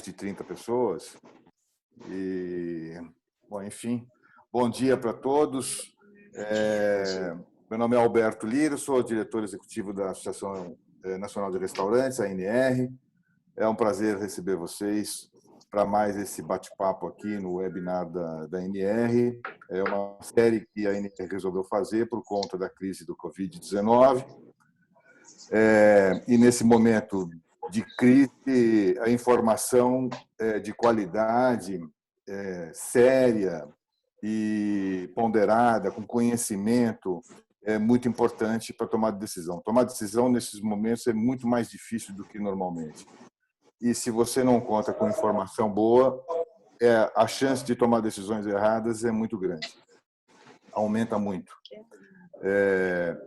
de 30 pessoas. Bom, enfim, bom dia para todos. Meu nome é Alberto Lira, sou diretor executivo da Associação Nacional de Restaurantes, a ANR. É um prazer receber vocês para mais esse bate-papo aqui no webinar da ANR. É uma série que a ANR resolveu fazer por conta da crise do Covid-19. E nesse momento de crise, a informação de qualidade, séria e ponderada, com conhecimento, é muito importante para tomar decisão. Tomar decisão nesses momentos é muito mais difícil do que normalmente. E se você não conta com informação boa, a chance de tomar decisões erradas é muito grande. Aumenta muito.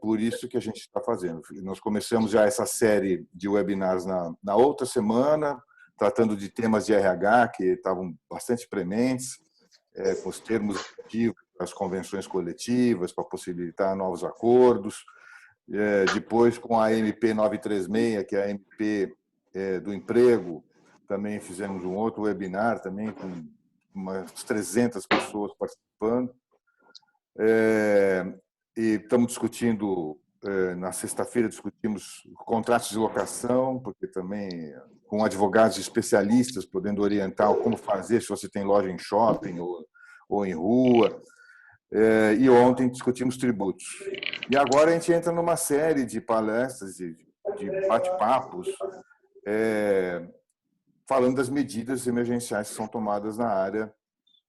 Por isso que a gente está fazendo. Nós começamos já essa série de webinars na outra semana, tratando de temas de RH que estavam bastante prementes, com os termos ativos, as convenções coletivas, para possibilitar novos acordos. Depois, com a MP 936, que é a MP do emprego, também fizemos um outro webinar, também com umas 300 pessoas participando. E estamos discutindo, na sexta-feira, discutimos contratos de locação, porque também com advogados especialistas, podendo orientar como fazer se você tem loja em shopping ou em rua. E ontem discutimos tributos. E agora a gente entra numa série de palestras, de bate-papos, falando das medidas emergenciais que são tomadas na área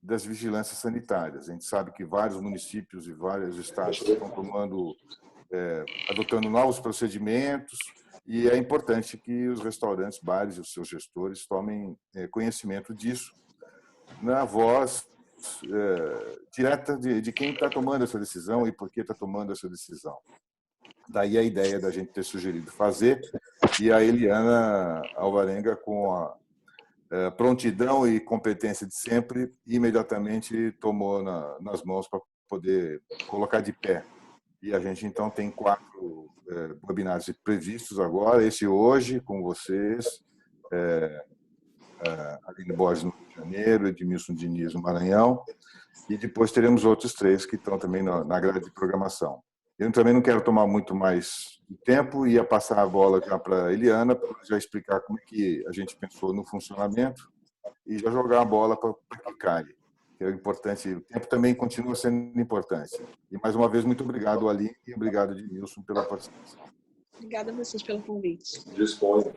das vigilâncias sanitárias. A gente sabe que vários municípios e vários estados estão adotando novos procedimentos e é importante que os restaurantes, bares e os seus gestores tomem conhecimento disso na voz direta de quem está tomando essa decisão e por que está tomando essa decisão. Daí a ideia da gente ter sugerido fazer, e a Eliana Alvarenga, com a prontidão e competência de sempre, imediatamente tomou nas mãos para poder colocar de pé. E a gente, então, tem 4 webinars previstos agora, esse hoje, com vocês, Aline Borges no Rio de Janeiro, Edmilson Diniz no Maranhão, e depois teremos outros 3 que estão também na grade de programação. Eu também não quero tomar muito mais tempo, ia passar a bola já para a Eliana, para já explicar como é que a gente pensou no funcionamento e já jogar a bola para que caia, que é importante. O tempo também continua sendo importante. E, mais uma vez, muito obrigado, Aline, e obrigado, Edmilson, pela participação. Obrigada a vocês pelo convite. Disponha.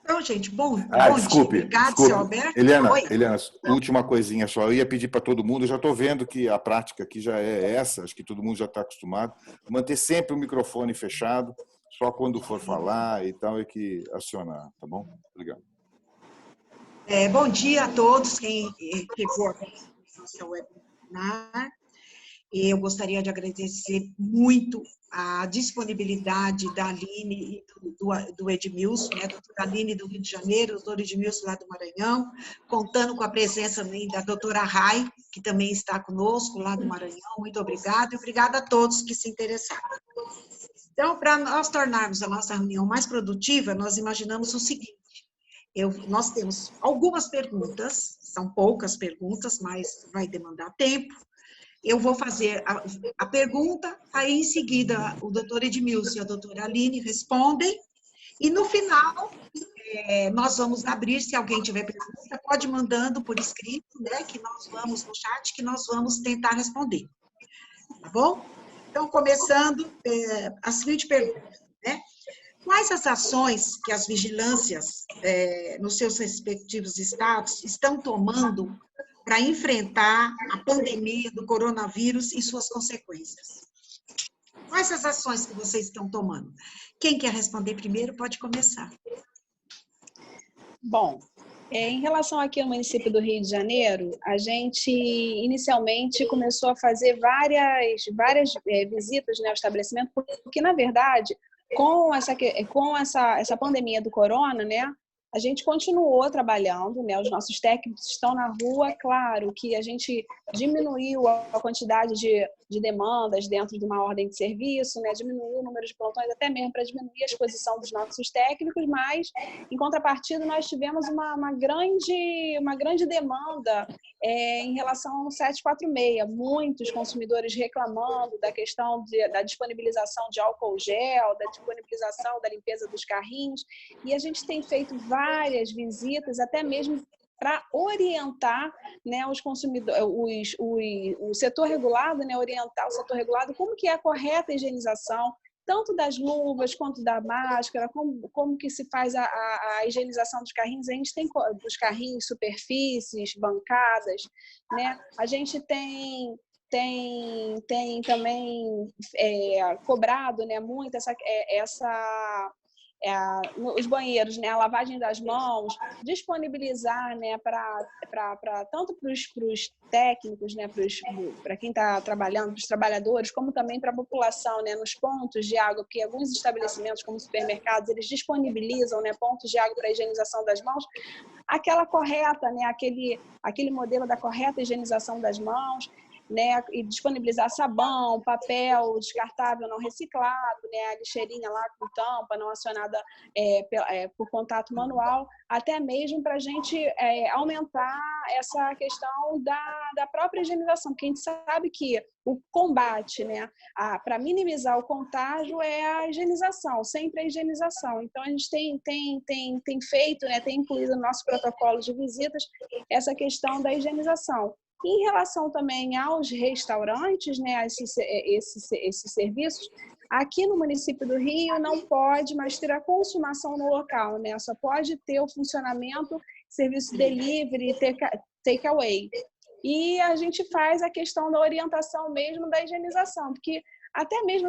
Então, gente, bom desculpe, dia. Obrigado, seu Alberto. Eliana, última coisinha só. Eu ia pedir para todo mundo, eu já estou vendo que a prática aqui já é essa, acho que todo mundo já está acostumado, manter sempre o microfone fechado, só quando for falar e tal é que acionar, tá bom? Obrigado. Bom dia a todos, quem chegou aqui no seu webinar. Eu gostaria de agradecer muito a disponibilidade da Aline e do Edmilson, né, doutora Aline do Rio de Janeiro, doutor Edmilson lá do Maranhão, contando com a presença também da doutora Rai, que também está conosco lá do Maranhão. Muito obrigada e obrigada a todos que se interessaram. Então, para nós tornarmos a nossa reunião mais produtiva, nós imaginamos o seguinte: nós temos algumas perguntas, são poucas perguntas, mas vai demandar tempo. Eu vou fazer a pergunta, aí em seguida o doutor Edmilson e a doutora Aline respondem, e no final nós vamos abrir, se alguém tiver pergunta, pode ir mandando por escrito, né, que nós vamos no chat, que nós vamos tentar responder. Tá bom? Então, começando a seguinte pergunta, né? Quais as ações que as vigilâncias, nos seus respectivos estados, estão tomando para enfrentar a pandemia do coronavírus e suas consequências? Quais as ações que vocês estão tomando? Quem quer responder primeiro pode começar. Bom, em relação aqui ao município do Rio de Janeiro, a gente inicialmente começou a fazer várias visitas, né, ao estabelecimento, porque, na verdade, com essa pandemia do corona, né, a gente continuou trabalhando, né? Os nossos técnicos estão na rua. Claro que a gente diminuiu a quantidade de demandas dentro de uma ordem de serviço, né? Diminuiu o número de plantões, até mesmo para diminuir a exposição dos nossos técnicos, mas, em contrapartida, nós tivemos uma grande demanda em relação ao 746. Muitos consumidores reclamando da questão da disponibilização de álcool gel, da disponibilização da limpeza dos carrinhos, e a gente tem feito várias visitas, até mesmo para orientar, né, os consumidores, o setor regulado, né, orientar o setor regulado como que é a correta higienização, tanto das luvas quanto da máscara, como que se faz a higienização dos carrinhos. A gente tem dos carrinhos, superfícies, bancadas, né? A gente tem também cobrado, né, muito os banheiros, né, a lavagem das mãos, disponibilizar, né, tanto para os técnicos, né, para quem está trabalhando, para os trabalhadores, como também para a população, né, nos pontos de água, porque alguns estabelecimentos, como supermercados, eles disponibilizam, né, pontos de água para higienização das mãos, aquela correta, né, aquele modelo da correta higienização das mãos, né, e disponibilizar sabão, papel descartável não reciclado, né, a lixeirinha lá com tampa não acionada por contato manual, até mesmo para a gente aumentar essa questão da própria higienização, porque a gente sabe que o combate, né, para minimizar o contágio é a higienização, sempre a higienização. Então, a gente tem feito, né, tem incluído no nosso protocolo de visitas essa questão da higienização. Em relação também aos restaurantes, né, esses serviços, aqui no município do Rio não pode mais ter a consumação no local, né? Só pode ter o funcionamento, serviço delivery, take away. E a gente faz a questão da orientação mesmo da higienização, porque até mesmo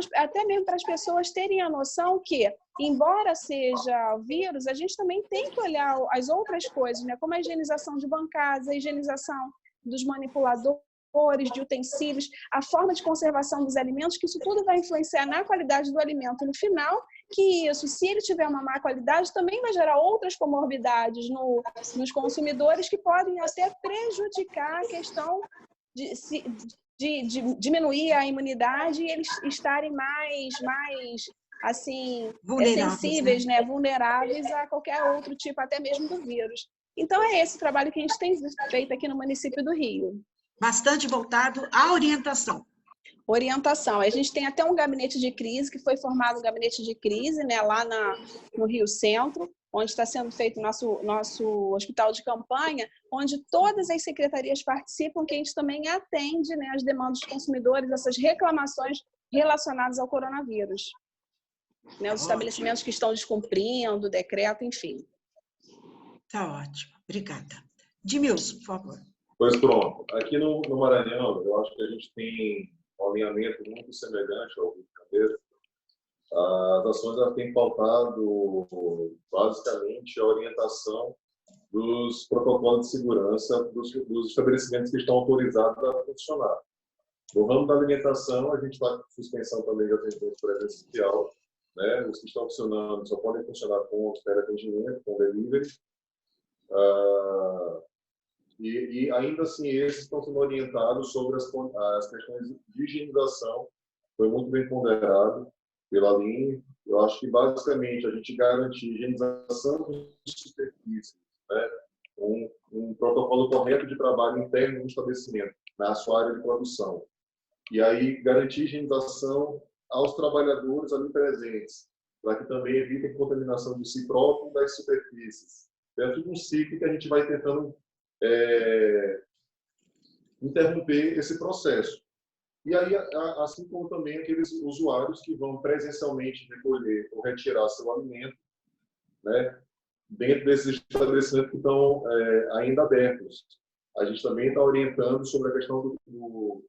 para as pessoas terem a noção que, embora seja vírus, a gente também tem que olhar as outras coisas, né? Como a higienização de bancadas, a higienização dos manipuladores, de utensílios, a forma de conservação dos alimentos, que isso tudo vai influenciar na qualidade do alimento no final, que isso, se ele tiver uma má qualidade, também vai gerar outras comorbidades nos consumidores que podem até prejudicar a questão de diminuir a imunidade e eles estarem mais assim, sensíveis, né? Vulneráveis a qualquer outro tipo, até mesmo do vírus. Então, é esse trabalho que a gente tem feito aqui no município do Rio. Bastante voltado à orientação. Orientação. A gente tem até um gabinete de crise, que foi formado um gabinete de crise, né, lá no Rio Centro, onde está sendo feito o nosso hospital de campanha, onde todas as secretarias participam, que a gente também atende, né, as demandas dos consumidores, essas reclamações relacionadas ao coronavírus. Né, os estabelecimentos que estão descumprindo o decreto, enfim. Tá ótimo, obrigada. Edmilson, por favor. Pois pronto. Aqui no Maranhão, eu acho que a gente tem um alinhamento muito semelhante ao Rio de Janeiro. As ações têm pautado basicamente a orientação dos protocolos de segurança dos estabelecimentos que estão autorizados a funcionar. No ramo da alimentação, a gente está com suspensão também de atendimento presencial, né? Os que estão funcionando só podem funcionar com teleatendimento, com delivery. E ainda assim, esses estão sendo orientados sobre as questões de higienização. Foi muito bem ponderado pela linha. Eu acho que, basicamente, a gente garante higienização de superfícies, né? Um protocolo correto de trabalho interno no estabelecimento, na sua área de produção. E aí, garantir higienização aos trabalhadores ali presentes, para que também evitem contaminação de si próprio e das superfícies. Dentro de um ciclo que a gente vai tentando interromper esse processo. E aí, assim como também aqueles usuários que vão presencialmente recolher ou retirar seu alimento, né, dentro desses estabelecimentos que estão ainda abertos. A gente também está orientando sobre a questão do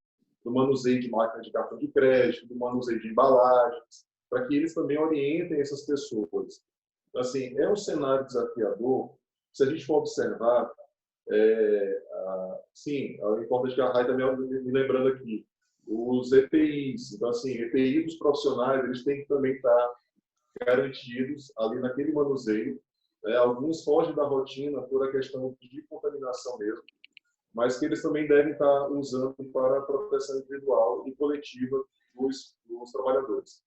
manuseio de máquinas de cartão de crédito, do manuseio de embalagens, para que eles também orientem essas pessoas. Então, assim, é um cenário desafiador. Se a gente for observar, sim, é importante que a Rai também me lembrando aqui, os EPIs. Então, assim, EPI dos profissionais, eles têm que também estar garantidos ali naquele manuseio, Alguns fogem da rotina por a questão de contaminação mesmo, mas que eles também devem estar usando para a proteção individual e coletiva dos trabalhadores.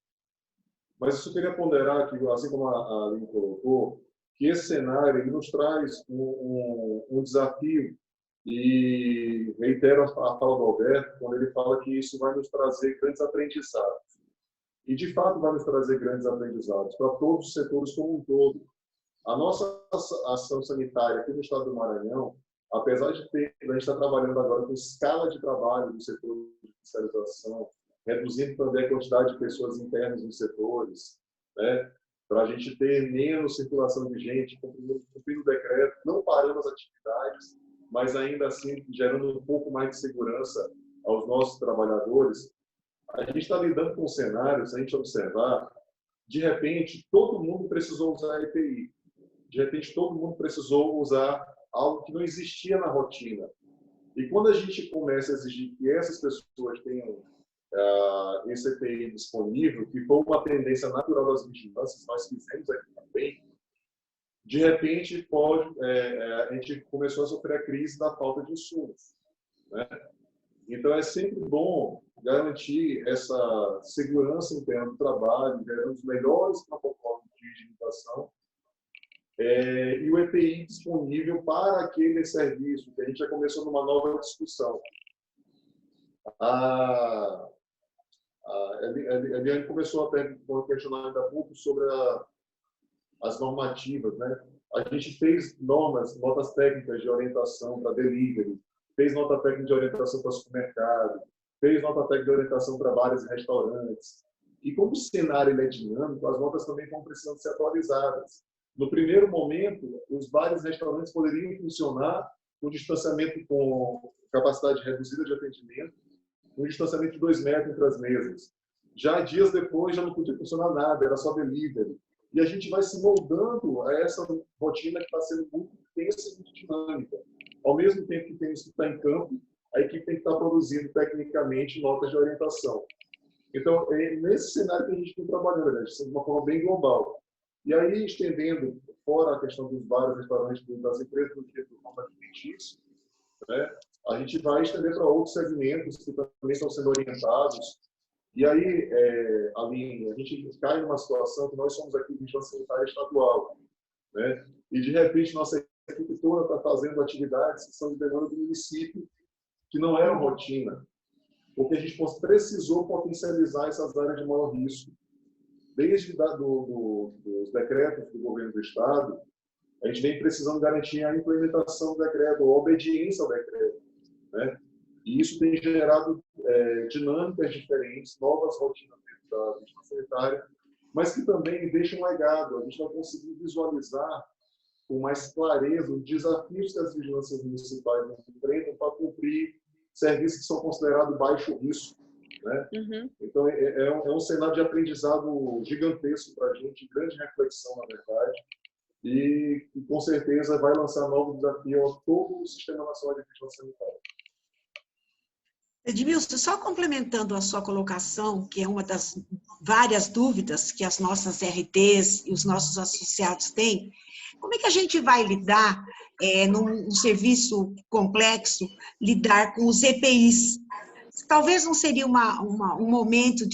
Mas eu queria ponderar que, assim como a Aline colocou, que esse cenário ele nos traz um desafio, e reitero a fala do Alberto, quando ele fala que isso vai nos trazer grandes aprendizados. E, de fato, vai nos trazer grandes aprendizados para todos os setores como um todo. A nossa ação sanitária aqui no estado do Maranhão, apesar de a gente estar trabalhando agora com escala de trabalho no setor de fiscalização, reduzindo também a quantidade de pessoas internas nos setores, né, para a gente ter menos circulação de gente, cumprindo o decreto, não parando as atividades, mas ainda assim gerando um pouco mais de segurança aos nossos trabalhadores. A gente está lidando com um cenário, se a gente observar, de repente todo mundo precisou usar EPI, de repente todo mundo precisou usar algo que não existia na rotina. E quando a gente começa a exigir que essas pessoas tenham esse EPI disponível, que foi uma tendência natural das vigilâncias, nós fizemos aqui também, de repente a gente começou a sofrer a crise da falta de insumos, né? Então é sempre bom garantir essa segurança interna do trabalho, gerando os melhores protocolos de higienização e o EPI disponível para aquele serviço, que a gente já começou numa nova discussão. A Eliane começou a questionar ainda há pouco sobre as normativas, né? A gente fez notas técnicas de orientação para delivery, fez nota técnica de orientação para supermercado, fez nota técnica de orientação para bares e restaurantes. E como o cenário é dinâmico, as notas também estão precisando ser atualizadas. No primeiro momento, os bares e restaurantes poderiam funcionar com distanciamento, com capacidade reduzida de atendimento, com distanciamento de 2 metros entre as mesas. Já dias depois, já não podia funcionar nada, era só delivery. E a gente vai se moldando a essa rotina que está sendo muito intensa e muito dinâmica. Ao mesmo tempo que temos que estar em campo, a equipe tem que estar produzindo tecnicamente notas de orientação. Então, é nesse cenário que a gente está trabalhando, né? De uma forma bem global. E aí, estendendo fora a questão dos bares, restaurantes, das empresas do ramo alimentício, né? A gente vai estender para outros segmentos que também estão sendo orientados. E aí, Aline, a gente cai numa situação que nós somos aqui vigilância sanitária estadual, né? E, de repente, nossa equipe toda está fazendo atividades que são de demanda do município, que não eram rotina, porque a gente precisou potencializar essas áreas de maior risco. Desde dos decretos do governo do Estado, a gente vem precisando garantir a implementação do decreto, a obediência ao decreto, né? E isso tem gerado dinâmicas diferentes, novas rotinas dentro da vigilância sanitária, mas que também deixam um legado. A gente vai conseguir visualizar com mais clareza os desafios que as vigilâncias municipais enfrentam para cumprir serviços que são considerados baixo risco, né? Uhum. Então, é um cenário de aprendizado gigantesco para a gente, grande reflexão, na verdade, e com certeza vai lançar novos desafios a todo o Sistema Nacional de Vigilância Sanitária. Edmilson, só complementando a sua colocação, que é uma das várias dúvidas que as nossas RTs e os nossos associados têm, como é que a gente vai lidar, num serviço complexo, lidar com os EPIs? Talvez não seria um momento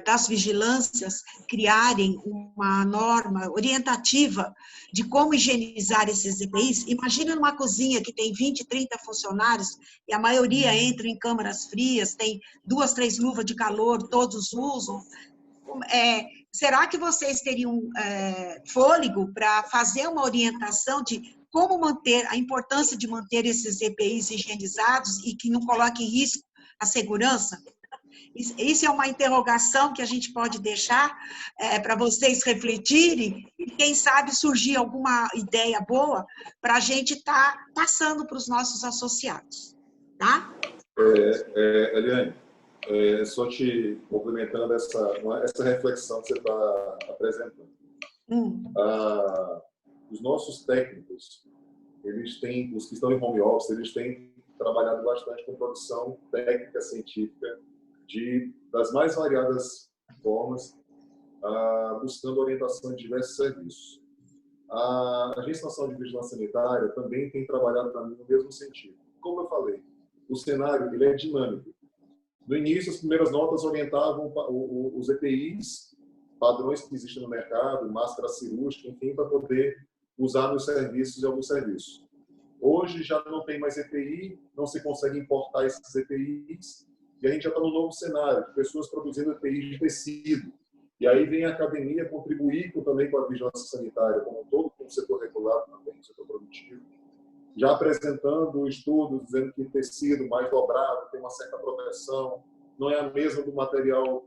das vigilâncias criarem uma norma orientativa de como higienizar esses EPIs? Imagina numa cozinha que tem 20, 30 funcionários e a maioria entra em câmaras frias, tem 2, 3 luvas de calor, todos usam. Será que vocês teriam fôlego para fazer uma orientação de como manter, a importância de manter esses EPIs higienizados e que não coloque em risco a segurança? Isso é uma interrogação que a gente pode deixar para vocês refletirem e, quem sabe, surgir alguma ideia boa para a gente estar passando para os nossos associados. Tá? Eliane, só te complementando essa reflexão que você está apresentando. Os nossos técnicos, eles têm, os que estão em home office, eles têm trabalhado bastante com produção técnica científica das mais variadas formas, buscando orientação em diversos serviços. A Agência Nacional de Vigilância Sanitária também tem trabalhado para mim no mesmo sentido. Como eu falei, o cenário ele é dinâmico. No início, as primeiras notas orientavam os EPIs, padrões que existem no mercado, máscara cirúrgica, enfim, para poder usar nos serviços e alguns serviços. Hoje já não tem mais EPI, não se consegue importar esses EPIs, e a gente já está no novo cenário, de pessoas produzindo EPIs de tecido. E aí vem a academia contribuir também com a vigilância sanitária, como um todo, com o setor regulado também, o setor produtivo, já apresentando estudos dizendo que tecido mais dobrado tem uma certa proteção, não é a mesma do material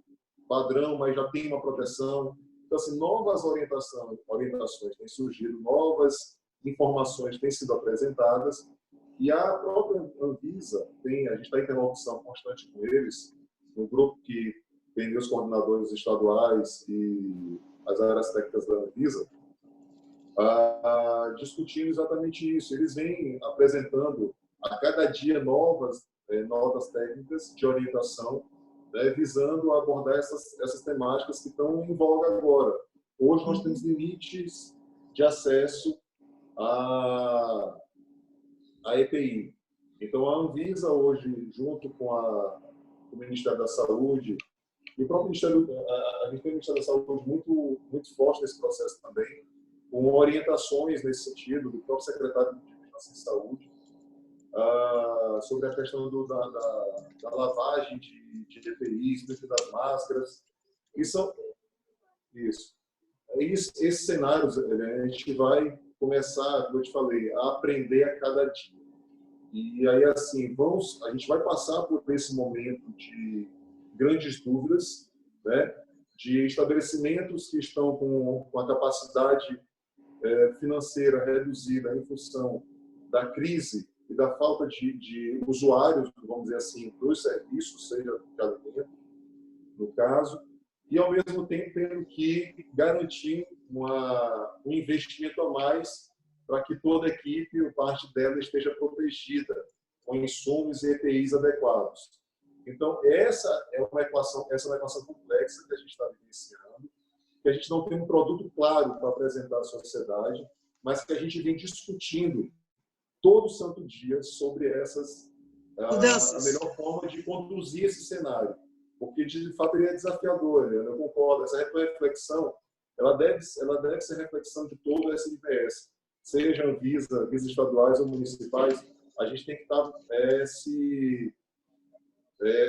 padrão, mas já tem uma proteção. Então, assim, novas orientações têm surgido, novas informações têm sido apresentadas, e a própria Anvisa a gente está em interlocução constante com eles, no grupo que tem os coordenadores estaduais e as áreas técnicas da Anvisa, discutindo exatamente isso. Eles vêm apresentando a cada dia novas técnicas de orientação, né, visando abordar essas temáticas que estão em voga agora. Hoje nós temos limites de acesso a EPI. Então a Anvisa hoje, junto com o Ministério da Saúde, e o próprio Ministério, a gente tem o Ministério da Saúde muito forte nesse processo também, com orientações nesse sentido do próprio secretário de Vigilância em Saúde, sobre a questão da lavagem de EPIs, das máscaras. Esses cenários, a gente vai começar, como eu te falei, a aprender a cada dia. E aí, assim, a gente vai passar por esse momento de grandes dúvidas, né, de estabelecimentos que estão com a capacidade financeira reduzida em função da crise e da falta de usuários, vamos dizer assim, dos serviços, seja de alimento, no caso, e ao mesmo tempo tendo que garantir um investimento a mais para que toda a equipe, ou parte dela, esteja protegida com insumos e EPIs adequados. Então, essa é uma equação complexa que a gente está vivenciando, que a gente não tem um produto claro para apresentar à sociedade, mas que a gente vem discutindo todo santo dia sobre a melhor forma de conduzir esse cenário. Porque, de fato, ele é desafiador, né? Eu concordo. Essa reflexão ela deve ser reflexão de todo o SNPS, seja Anvisa estaduais ou municipais. A gente tem que estar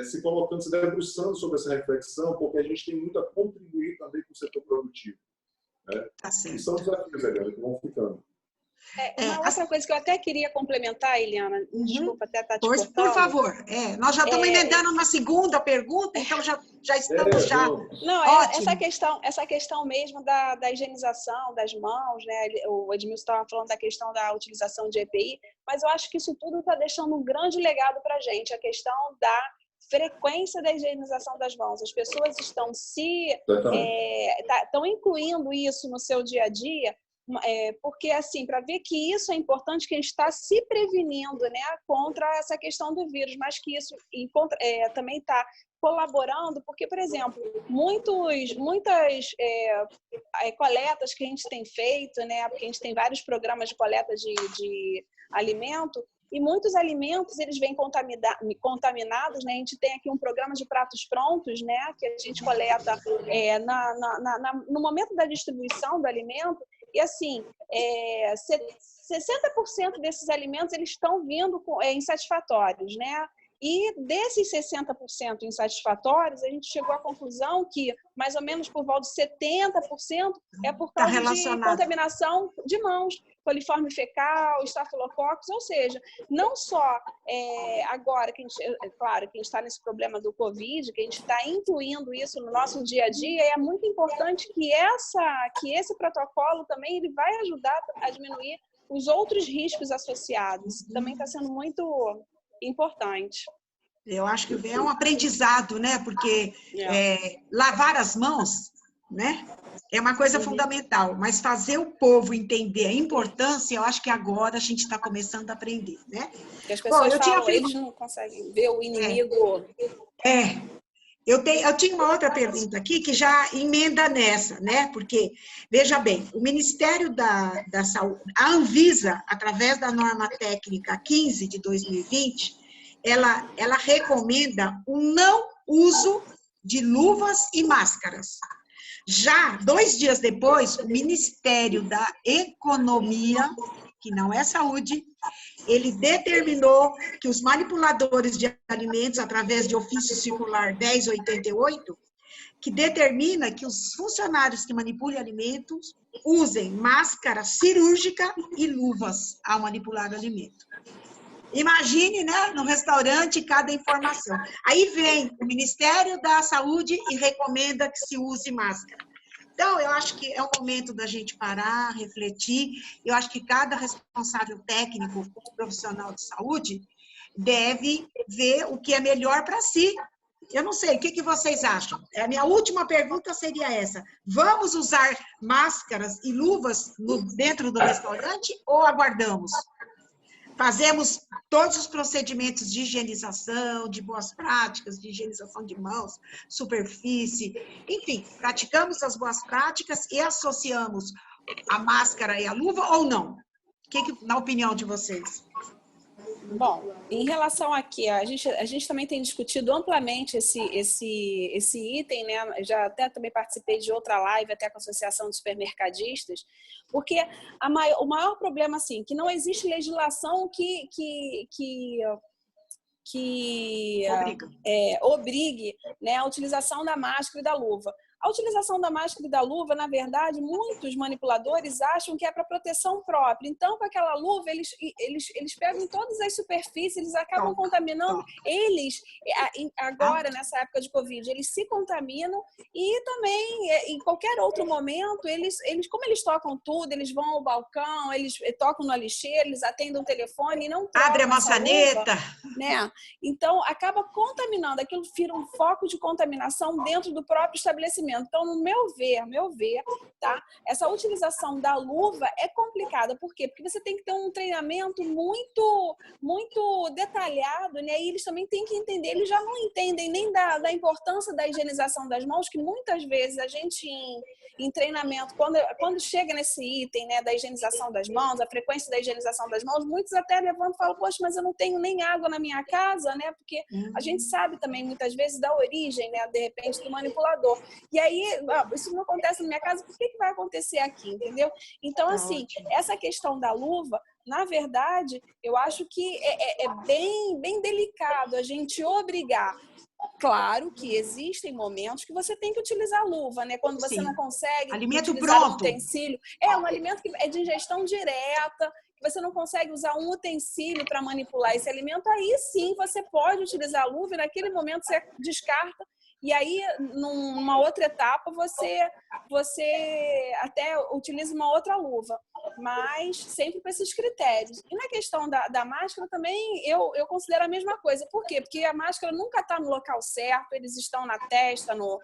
se colocando, se debruçando sobre essa reflexão, porque a gente tem muito a contribuir também com o setor produtivo. Né? Tá certo. E são desafios, Eliana, que vão ficando. Uma outra coisa que eu até queria complementar, Eliana, desculpa até estar te cortando. Por favor, nós já estamos emendando na segunda pergunta, então já estamos já. Não, essa questão mesmo da higienização das mãos, né? O Edmilson estava falando da questão da utilização de EPI, mas eu acho que isso tudo está deixando um grande legado para a gente, a questão da frequência da higienização das mãos. As pessoas estão estão incluindo isso no seu dia a dia, porque, assim, para ver que isso é importante, que a gente está se prevenindo, né, contra essa questão do vírus, mas que isso também está colaborando, porque, por exemplo, muitas coletas que a gente tem feito, né, porque a gente tem vários programas de coleta de alimento, e muitos alimentos eles vêm contaminados, né? A gente tem aqui um programa de pratos prontos, né, que a gente coleta no momento da distribuição do alimento. E, assim, 60% desses alimentos eles estão vindo insatisfatórios, né? E desses 60% insatisfatórios, a gente chegou à conclusão que mais ou menos por volta de 70% é por causa de contaminação de mãos, coliforme fecal, estafilococcus, ou seja, não só agora, claro que a gente está nesse problema do Covid, que a gente está incluindo isso no nosso dia a dia, e é muito importante que esse protocolo também ele vai ajudar a diminuir os outros riscos associados. Também está sendo muito importante. Eu acho que é um aprendizado, né? Porque lavar as mãos, né? É uma coisa fundamental, mas fazer o povo entender a importância, eu acho que agora a gente está começando a aprender, né? Porque as pessoas eles não conseguem ver o inimigo. Eu tinha uma outra pergunta aqui que já emenda nessa, né? Porque, veja bem, o Ministério da Saúde, a Anvisa, através da norma técnica 15 de 2020, ela recomenda o não uso de luvas e máscaras. Já 2 dias depois, o Ministério da Economia, que não é saúde, ele determinou que os manipuladores de alimentos, através de ofício circular 1088, que determina que os funcionários que manipulem alimentos usem máscara cirúrgica e luvas ao manipular o alimento. Imagine, né, no restaurante, cada informação. Aí vem o Ministério da Saúde e recomenda que se use máscara. Então, eu acho que é o momento da gente parar, refletir. Eu acho que cada responsável técnico, profissional de saúde, deve ver o que é melhor para si. Eu não sei, o que vocês acham? A minha última pergunta seria essa. Vamos usar máscaras e luvas dentro do restaurante ou aguardamos? Fazemos todos os procedimentos de higienização, de boas práticas, de higienização de mãos, superfície, enfim, praticamos as boas práticas e associamos a máscara e a luva ou não? Na opinião de vocês? Bom, em relação aqui, a gente também tem discutido amplamente esse item, né? Já até também participei de outra live até com a Associação de Supermercadistas, porque o maior problema, assim, que não existe legislação que obrigue, né, a utilização da máscara e da luva. A utilização da máscara e da luva, na verdade, muitos manipuladores acham que é para proteção própria. Então, com aquela luva, eles pegam em todas as superfícies, eles acabam contaminando. Eles, agora, nessa época de Covid, eles se contaminam e também, em qualquer outro momento, como eles tocam tudo, eles vão ao balcão, eles tocam na lixeira, eles atendem o telefone e não trocam abre a maçaneta, né? Então, acaba contaminando. Aquilo vira um foco de contaminação dentro do próprio estabelecimento. Então, no meu ver, tá? Essa utilização da luva é complicada. Por quê? Porque você tem que ter um treinamento muito, muito detalhado, né? E eles também têm que entender. Eles já não entendem nem da importância da higienização das mãos, que muitas vezes a gente em treinamento, quando chega nesse item, né, da higienização das mãos, a frequência da higienização das mãos, muitos até levantam e falam, poxa, mas eu não tenho nem água na minha casa, né? Porque a gente sabe também, muitas vezes, da origem, né, de repente, do manipulador. E aí, isso não acontece na minha casa, por que vai acontecer aqui, entendeu? Então, assim, essa questão da luva, na verdade, eu acho que é bem, bem delicado a gente obrigar. Claro que existem momentos que você tem que utilizar a luva, né? Quando você não consegue alimento utilizar pronto. um utensílio. É um alimento que é de ingestão direta, que você não consegue usar um utensílio para manipular esse alimento, aí sim você pode utilizar a luva e naquele momento você descarta. E aí, numa outra etapa, você até utiliza uma outra luva, mas sempre com esses critérios. E na questão da máscara também, eu considero a mesma coisa. Por quê? Porque a máscara nunca está no local certo, eles estão na testa, no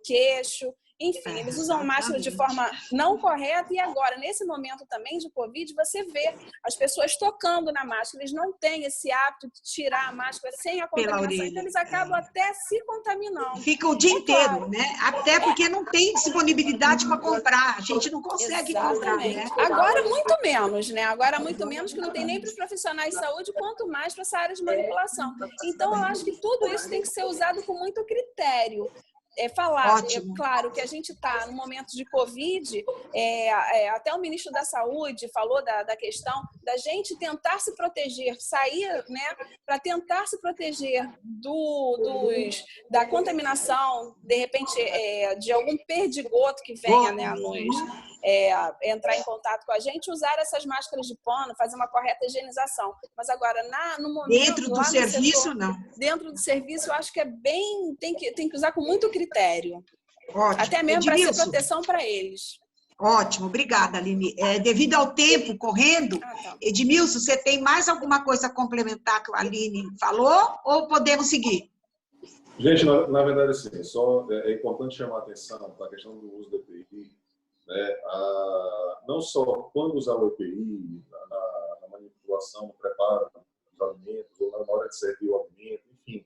queixo. Enfim, eles usam máscara de forma não correta e agora, nesse momento também de Covid, você vê as pessoas tocando na máscara. Eles não têm esse hábito de tirar a máscara sem a contaminação, então eles acabam até se contaminando. Fica o dia inteiro, né? Até porque não tem disponibilidade para comprar. A gente não consegue comprar, né? Agora muito menos, né? Agora muito menos, que não tem nem para os profissionais de saúde, quanto mais para essa área de manipulação. Então, eu acho que tudo isso tem que ser usado com muito critério. Claro que a gente está no momento de Covid, até o ministro da Saúde falou da questão da gente tentar se proteger, sair, né, para tentar se proteger da contaminação, de repente, de algum perdigoto que venha, né, entrar em contato com a gente, usar essas máscaras de pano, fazer uma correta higienização. Mas agora, no momento... Dentro do serviço, não. Dentro do serviço, eu acho que tem que usar com muito critério. Ótimo. Até mesmo para ser proteção para eles. Ótimo, obrigada, Aline. Devido ao tempo correndo, Edmilson, você tem mais alguma coisa a complementar que a Aline falou ou podemos seguir? Gente, na verdade, assim, é importante chamar a atenção para a questão do uso do EPI, né? Não só quando usar o EPI, na manipulação, no preparo dos alimentos, ou na hora de servir o alimento, enfim.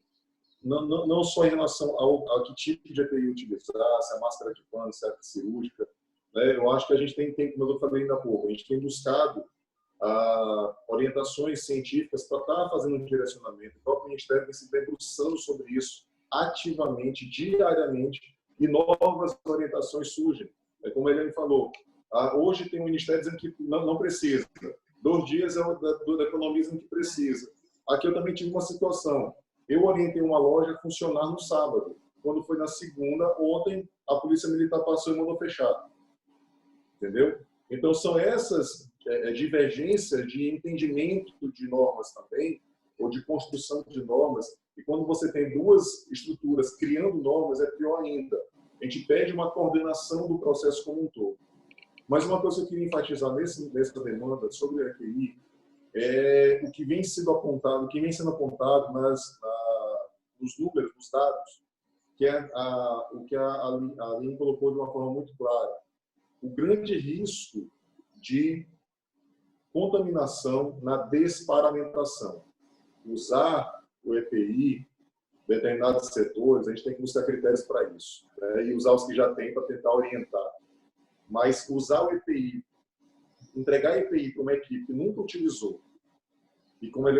não só em relação ao que tipo de EPI utilizar, se é máscara de pano, se é cirúrgica, né? Eu acho que a gente tem, como eu falei ainda há pouco, a gente tem buscado orientações científicas para estar fazendo um direcionamento. O próprio Ministério tem se debruçando sobre isso ativamente, diariamente, e novas orientações surgem. Como a Eliane falou, hoje tem um Ministério dizendo que não precisa. 2 dias é do economismo que precisa. Aqui eu também tive uma situação. Eu orientei uma loja a funcionar no sábado. Quando foi na segunda, ontem, a Polícia Militar passou e mandou fechar. Entendeu? Então, são essas divergências de entendimento de normas também, ou de construção de normas. E quando você tem 2 estruturas criando normas, é pior ainda. A gente pede uma coordenação do processo como um todo. Mas uma coisa que eu queria enfatizar nessa demanda sobre a EPI é o que vem sendo apontado, nos números, nos dados, que é o que a Aline colocou de uma forma muito clara. O grande risco de contaminação na desparamentação. Usar o EPI, determinados setores, a gente tem que buscar critérios para isso, né? E usar os que já tem para tentar orientar. Mas usar o EPI, entregar a EPI para uma equipe que nunca utilizou, e como a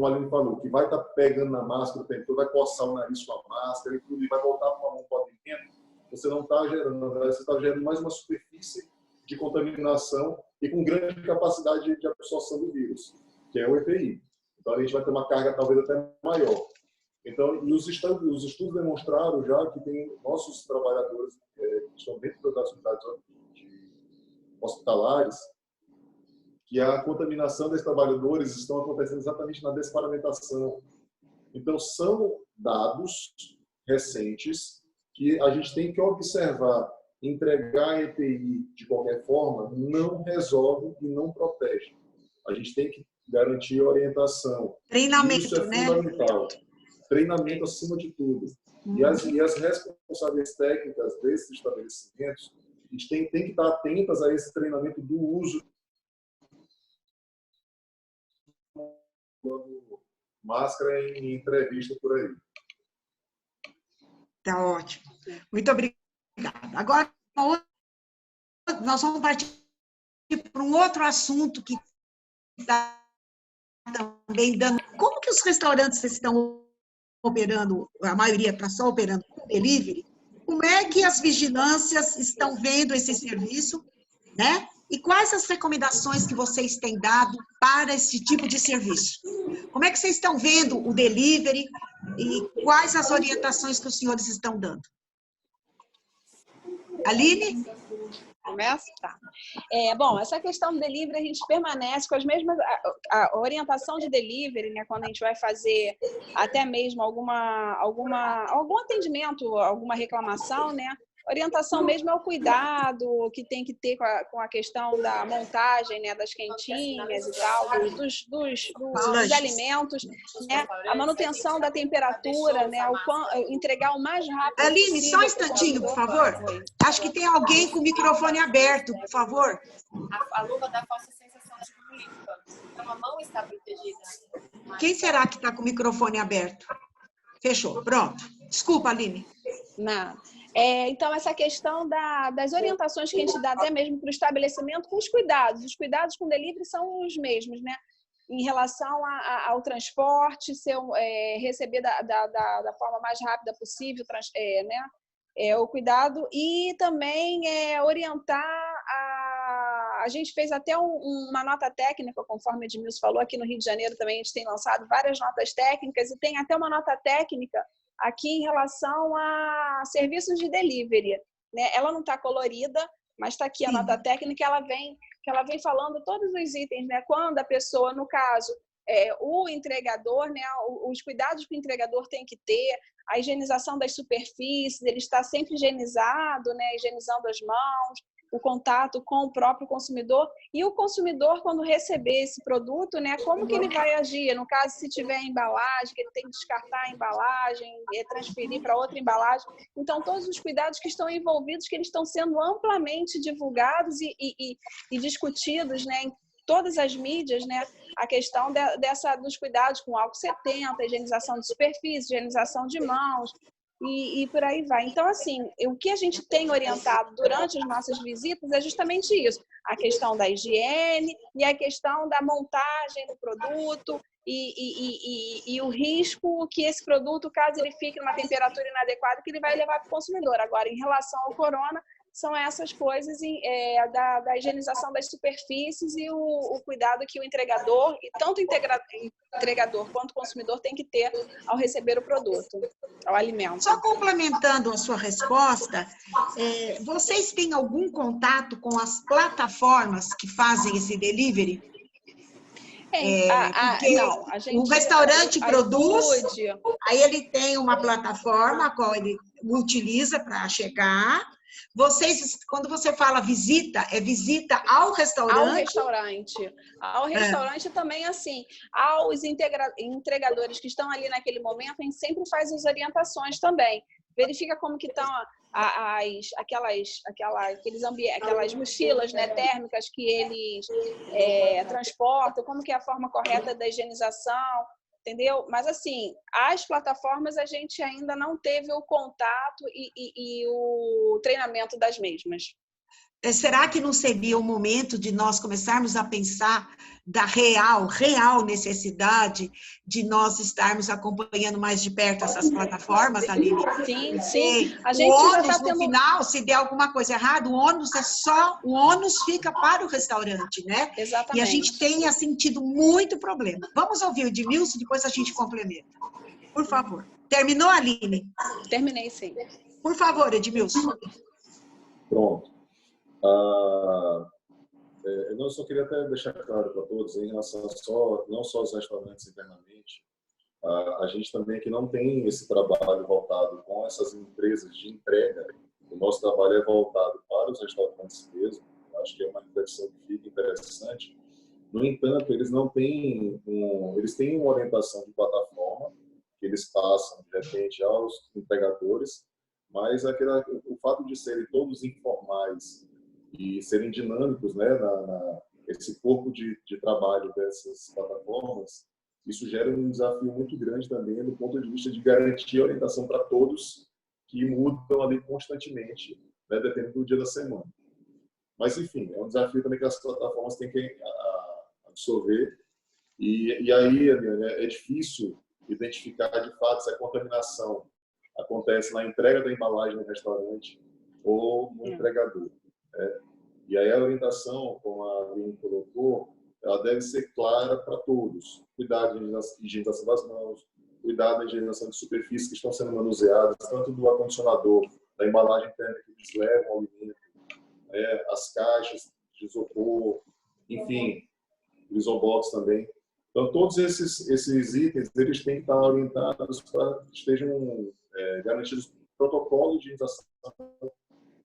Aline falou, que vai estar pegando na máscara o tempo todo, vai coçar o nariz com a máscara e tudo, e vai voltar para uma mão para dentro, você não está gerando, você está gerando mais uma superfície de contaminação e com grande capacidade de absorção do vírus, que é o EPI. Então, a gente vai ter uma carga talvez até maior. Então, e os estudos demonstraram já que tem nossos trabalhadores que estão dentro das unidades hospitalares, que a contaminação desses trabalhadores estão acontecendo exatamente na desparamentação. Então, são dados recentes que a gente tem que observar. Entregar a EPI de qualquer forma não resolve e não protege. A gente tem que garantir orientação. Treinamento, isso é fundamental. Treinamento acima de tudo. E as responsabilidades técnicas desses estabelecimentos, a gente tem que estar atentas a esse treinamento do uso de máscara em entrevista por aí. Tá ótimo. Muito obrigada. Agora, nós vamos partir para um outro assunto que está também dando... Como que os restaurantes estão operando, a maioria está só operando com delivery? Como é que as vigilâncias estão vendo esse serviço, né? E quais as recomendações que vocês têm dado para esse tipo de serviço? Como é que vocês estão vendo o delivery e quais as orientações que os senhores estão dando? Aline? Começa? Tá. Bom, essa questão do delivery, a gente permanece com as mesmas... A orientação de delivery, né, quando a gente vai fazer até mesmo algum atendimento, alguma reclamação, né? Orientação mesmo é o cuidado que tem que ter com a questão da montagem, né, das quentinhas e tal, dos alimentos, né, a manutenção da temperatura, né, entregar o mais rápido Aline, possível. só um instantinho, por favor. Acho que tem alguém com o microfone aberto, por favor. A luva dá falsa sensação de limpa, então a mão está protegida. Quem será que está com o microfone aberto? Fechou, pronto. Desculpa, Aline. Não. Então, essa questão das orientações que a gente dá até mesmo para o estabelecimento com os cuidados. Os cuidados com delivery são os mesmos, né? Em relação ao transporte, receber da forma mais rápida possível, né? O cuidado e também orientar a gente fez até uma nota técnica, conforme a Edmilson falou, aqui no Rio de Janeiro também a gente tem lançado várias notas técnicas e tem até uma nota técnica aqui em relação a serviços de delivery, né? Ela não está colorida, mas está aqui a nota técnica, ela vem falando todos os itens, né? Quando a pessoa, no caso, o entregador, né? Os cuidados que o entregador tem que ter, a higienização das superfícies, ele está sempre higienizado, né? Higienizando as mãos, o contato com o próprio consumidor e o consumidor, quando receber esse produto, né, como que ele vai agir? No caso, se tiver embalagem, que ele tem que descartar a embalagem, transferir para outra embalagem. Então, todos os cuidados que estão envolvidos, que eles estão sendo amplamente divulgados e discutidos, né, todas as mídias, né, a questão dos cuidados com álcool 70, higienização de superfície, higienização de mãos, e por aí vai. Então, assim, o que a gente tem orientado durante as nossas visitas é justamente isso, a questão da higiene e a questão da montagem do produto e o risco que esse produto, caso ele fique numa temperatura inadequada, que ele vai levar para o consumidor. Agora, em relação ao corona, são essas coisas da higienização das superfícies e o cuidado que o entregador, e tanto o entregador quanto o consumidor, tem que ter ao receber o produto, ao alimento. Só complementando a sua resposta, vocês têm algum contato com as plataformas que fazem esse delivery? Porque não, a gente, o restaurante produz, iFood, aí ele tem uma plataforma a qual ele utiliza para chegar. Vocês, quando você fala visita, é visita ao restaurante? Ao restaurante também, assim, aos entregadores que estão ali naquele momento, a gente sempre faz as orientações também. Verifica como que estão aquelas mochilas, né, térmicas que eles transportam, como que é a forma correta da higienização, entendeu? Mas, assim, as plataformas a gente ainda não teve o contato e o treinamento das mesmas. Será que não seria o momento de nós começarmos a pensar da real necessidade de nós estarmos acompanhando mais de perto essas plataformas, Aline? Sim. A gente o já ônus, tá tendo... no final, se der alguma coisa errada, o ônus fica para o restaurante, né? Exatamente. E a gente tem sentido muito problema. Vamos ouvir o Edmilson, depois a gente complementa. Por favor. Terminou, Aline? Terminei, sim. Por favor, Edmilson. Pronto. Eu só queria até deixar claro para todos, em relação não só aos restaurantes internamente, a gente também que não tem esse trabalho voltado com essas empresas de entrega. O nosso trabalho é voltado para os restaurantes mesmo. Acho que é uma reflexão que fica interessante. No entanto, eles não têm eles têm uma orientação de plataforma que eles passam de repente aos entregadores, mas o fato de serem todos informais e serem dinâmicos, né, esse corpo de trabalho dessas plataformas, isso gera um desafio muito grande também do ponto de vista de garantir a orientação para todos que mudam ali constantemente, né, dependendo do dia da semana. Mas, enfim, é um desafio também que as plataformas têm que absorver. E aí, é difícil identificar de fato se a contaminação acontece na entrega da embalagem no restaurante ou no entregador. E aí a orientação, como a Aline colocou, ela deve ser clara para todos. Cuidado da higienização das mãos, cuidado da higienização de superfícies que estão sendo manuseadas, tanto do acondicionador, da embalagem térmica que eles levam ao alimento, as caixas de isopor, enfim, o isobox também. Então, todos esses itens, eles têm que estar orientados para que estejam garantidos protocolos de higienização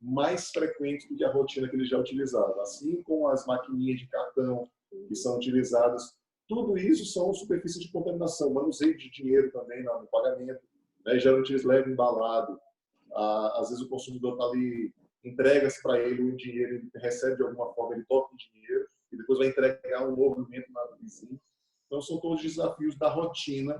mais frequentes do que a rotina que eles já utilizavam. Assim como as maquininhas de cartão que são utilizadas, tudo isso são superfícies de contaminação, manuseio de dinheiro também no pagamento, né? Geralmente eles levam embalado, às vezes o consumidor está ali, entrega-se para ele o dinheiro, ele recebe de alguma forma, ele toca o dinheiro e depois vai entregar um movimento na vizinha. Então são todos desafios da rotina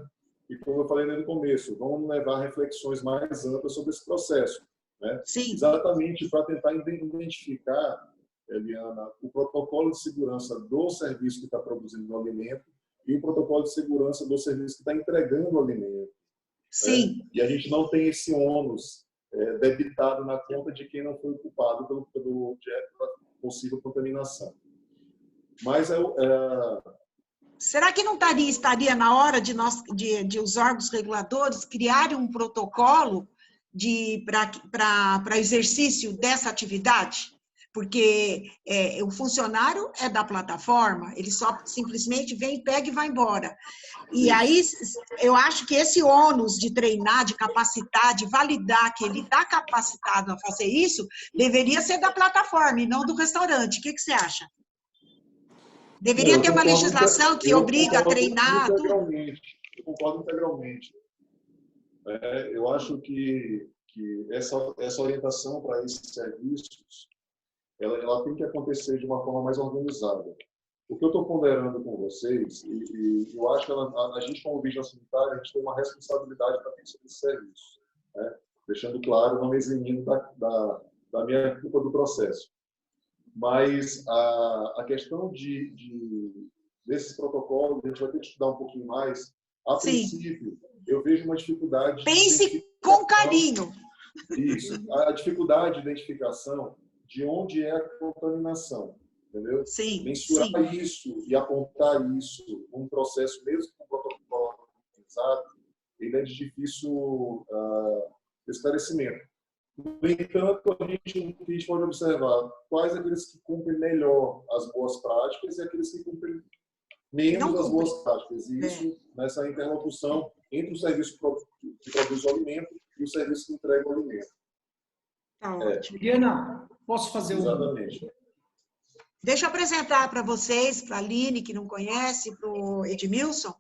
e, como eu falei no começo, vamos levar reflexões mais amplas sobre esse processo. Né? Exatamente para tentar identificar, Eliana, o protocolo de segurança do serviço que está produzindo o alimento e o protocolo de segurança do serviço que está entregando o alimento. Sim. Né? E a gente não tem esse ônus debitado na conta de quem não foi ocupado pela possível contaminação. Mas será que não estaria na hora de os órgãos reguladores criarem um protocolo para exercício dessa atividade? Porque o funcionário é da plataforma, ele só simplesmente vem, pega e vai embora. E aí, eu acho que esse ônus de treinar, de capacitar, de validar que ele está capacitado a fazer isso, deveria ser da plataforma e não do restaurante. O que você acha? Deveria ter uma legislação que obriga a treinar tudo? Eu concordo integralmente. Eu acho que essa orientação para esses serviços ela tem que acontecer de uma forma mais organizada. O que eu estou ponderando com vocês, e eu acho que a gente, como vigilância sanitária, a gente tem uma responsabilidade para esse serviço, né? Deixando claro, não me eximindo da minha culpa do processo. Mas a questão desses protocolos, a gente vai ter que estudar um pouquinho mais. A princípio, eu vejo uma dificuldade... Pense com carinho. Isso, a dificuldade de identificação de onde é a contaminação, entendeu? Sim, mensurar isso e apontar isso num processo, mesmo com protocolo organizado, ele é de difícil esclarecimento. No entanto, a gente pode observar quais aqueles que cumprem melhor as boas práticas e aqueles que cumprem menos as boas práticas. E isso nessa interlocução entre o serviço que produz o alimento e o serviço que entrega o alimento. Tá ótimo. Diana, posso fazer Exatamente. Deixa eu apresentar para vocês, para a Aline, que não conhece, para o Edmilson.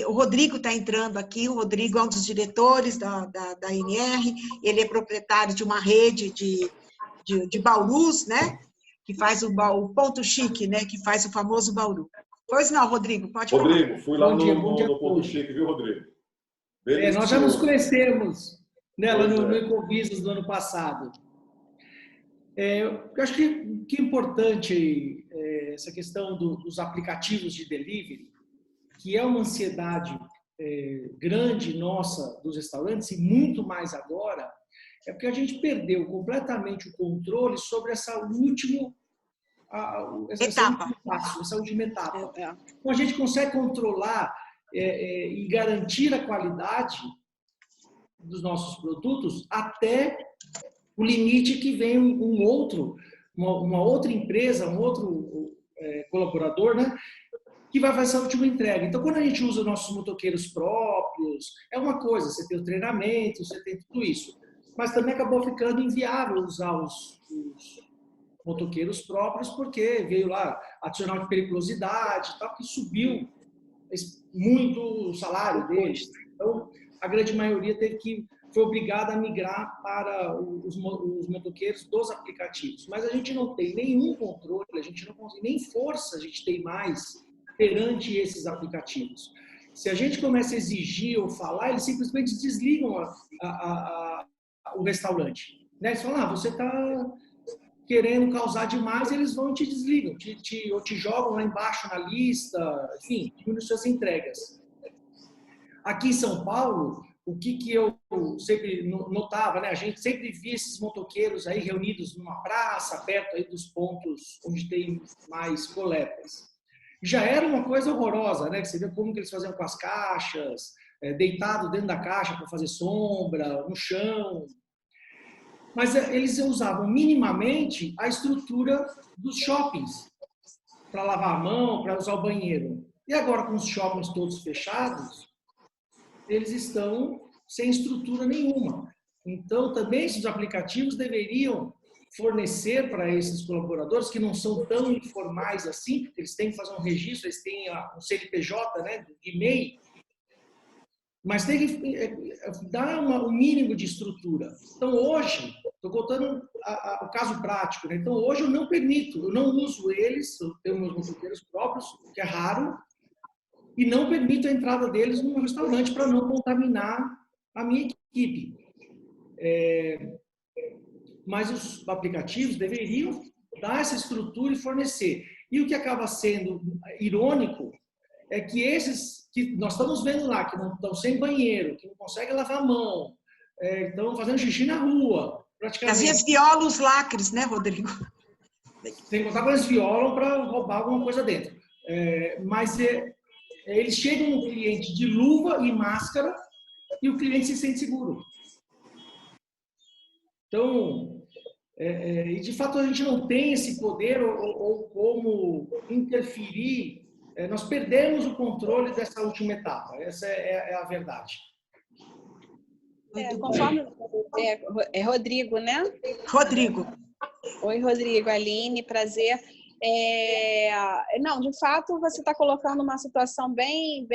O Rodrigo está entrando aqui. O Rodrigo é um dos diretores da ANR. Ele é proprietário de uma rede de baurus, né? Que faz o Ponto Chique, né? Que faz o famoso bauru. Pois não, Rodrigo, pode falar. Rodrigo, fui lá Bom dia no Ponto Chique, viu, Rodrigo? Nós já nos conhecemos, né, lá no Ecovisas do ano passado. Eu acho que é importante essa questão dos aplicativos de delivery, que é uma ansiedade grande nossa dos restaurantes, e muito mais agora, é porque a gente perdeu completamente o controle sobre essa última etapa. Então, a gente consegue controlar e garantir a qualidade dos nossos produtos até o limite que vem uma outra empresa, um outro colaborador, né, que vai fazer essa última entrega. Então, quando a gente usa nossos motoqueiros próprios, é uma coisa, você tem o treinamento, você tem tudo isso. Mas também acabou ficando inviável usar os motoqueiros próprios, porque veio lá adicional de periculosidade, tal, que subiu muito o salário deles. Então, a grande maioria foi obrigada a migrar para os motoqueiros dos aplicativos. Mas a gente não tem nenhum controle, a gente não consegue, nem força a gente tem mais perante esses aplicativos. Se a gente começa a exigir ou falar, eles simplesmente desligam o restaurante. Né? Eles falam, você está querendo causar demais, eles vão e te desligam, ou te jogam lá embaixo na lista, enfim, diminuem suas entregas. Aqui em São Paulo, o que eu sempre notava, né? A gente sempre via esses motoqueiros aí reunidos numa praça, perto aí dos pontos onde tem mais coletas. Já era uma coisa horrorosa, né? Você vê como que eles faziam com as caixas, deitado dentro da caixa para fazer sombra, no chão. Mas eles usavam minimamente a estrutura dos shoppings para lavar a mão, para usar o banheiro. E agora, com os shoppings todos fechados, eles estão sem estrutura nenhuma. Então, também esses aplicativos deveriam fornecer para esses colaboradores, que não são tão informais assim, porque eles têm que fazer um registro, eles têm um CNPJ, né, de MEI, mas tem que dar um mínimo de estrutura. Então, hoje, estou contando o caso prático, né? Então, hoje eu não permito, eu não uso eles, eu tenho meus motoqueiros próprios, que é raro, e não permito a entrada deles no restaurante para não contaminar a minha equipe. Mas os aplicativos deveriam dar essa estrutura e fornecer. E o que acaba sendo irônico é que esses que nós estamos vendo lá, que não estão sem banheiro, que não conseguem lavar a mão, estão fazendo xixi na rua, praticamente. Às vezes violam os lacres, né, Rodrigo? Sem contar que eles violam para roubar alguma coisa dentro. Mas eles chegam no cliente de luva e máscara e o cliente se sente seguro. Então, de fato, a gente não tem esse poder ou como interferir. Nós perdemos o controle dessa última etapa. Essa é a verdade. Conforme Rodrigo, né? Rodrigo. Oi, Rodrigo, Aline, prazer. Não, de fato, você está colocando uma situação bem,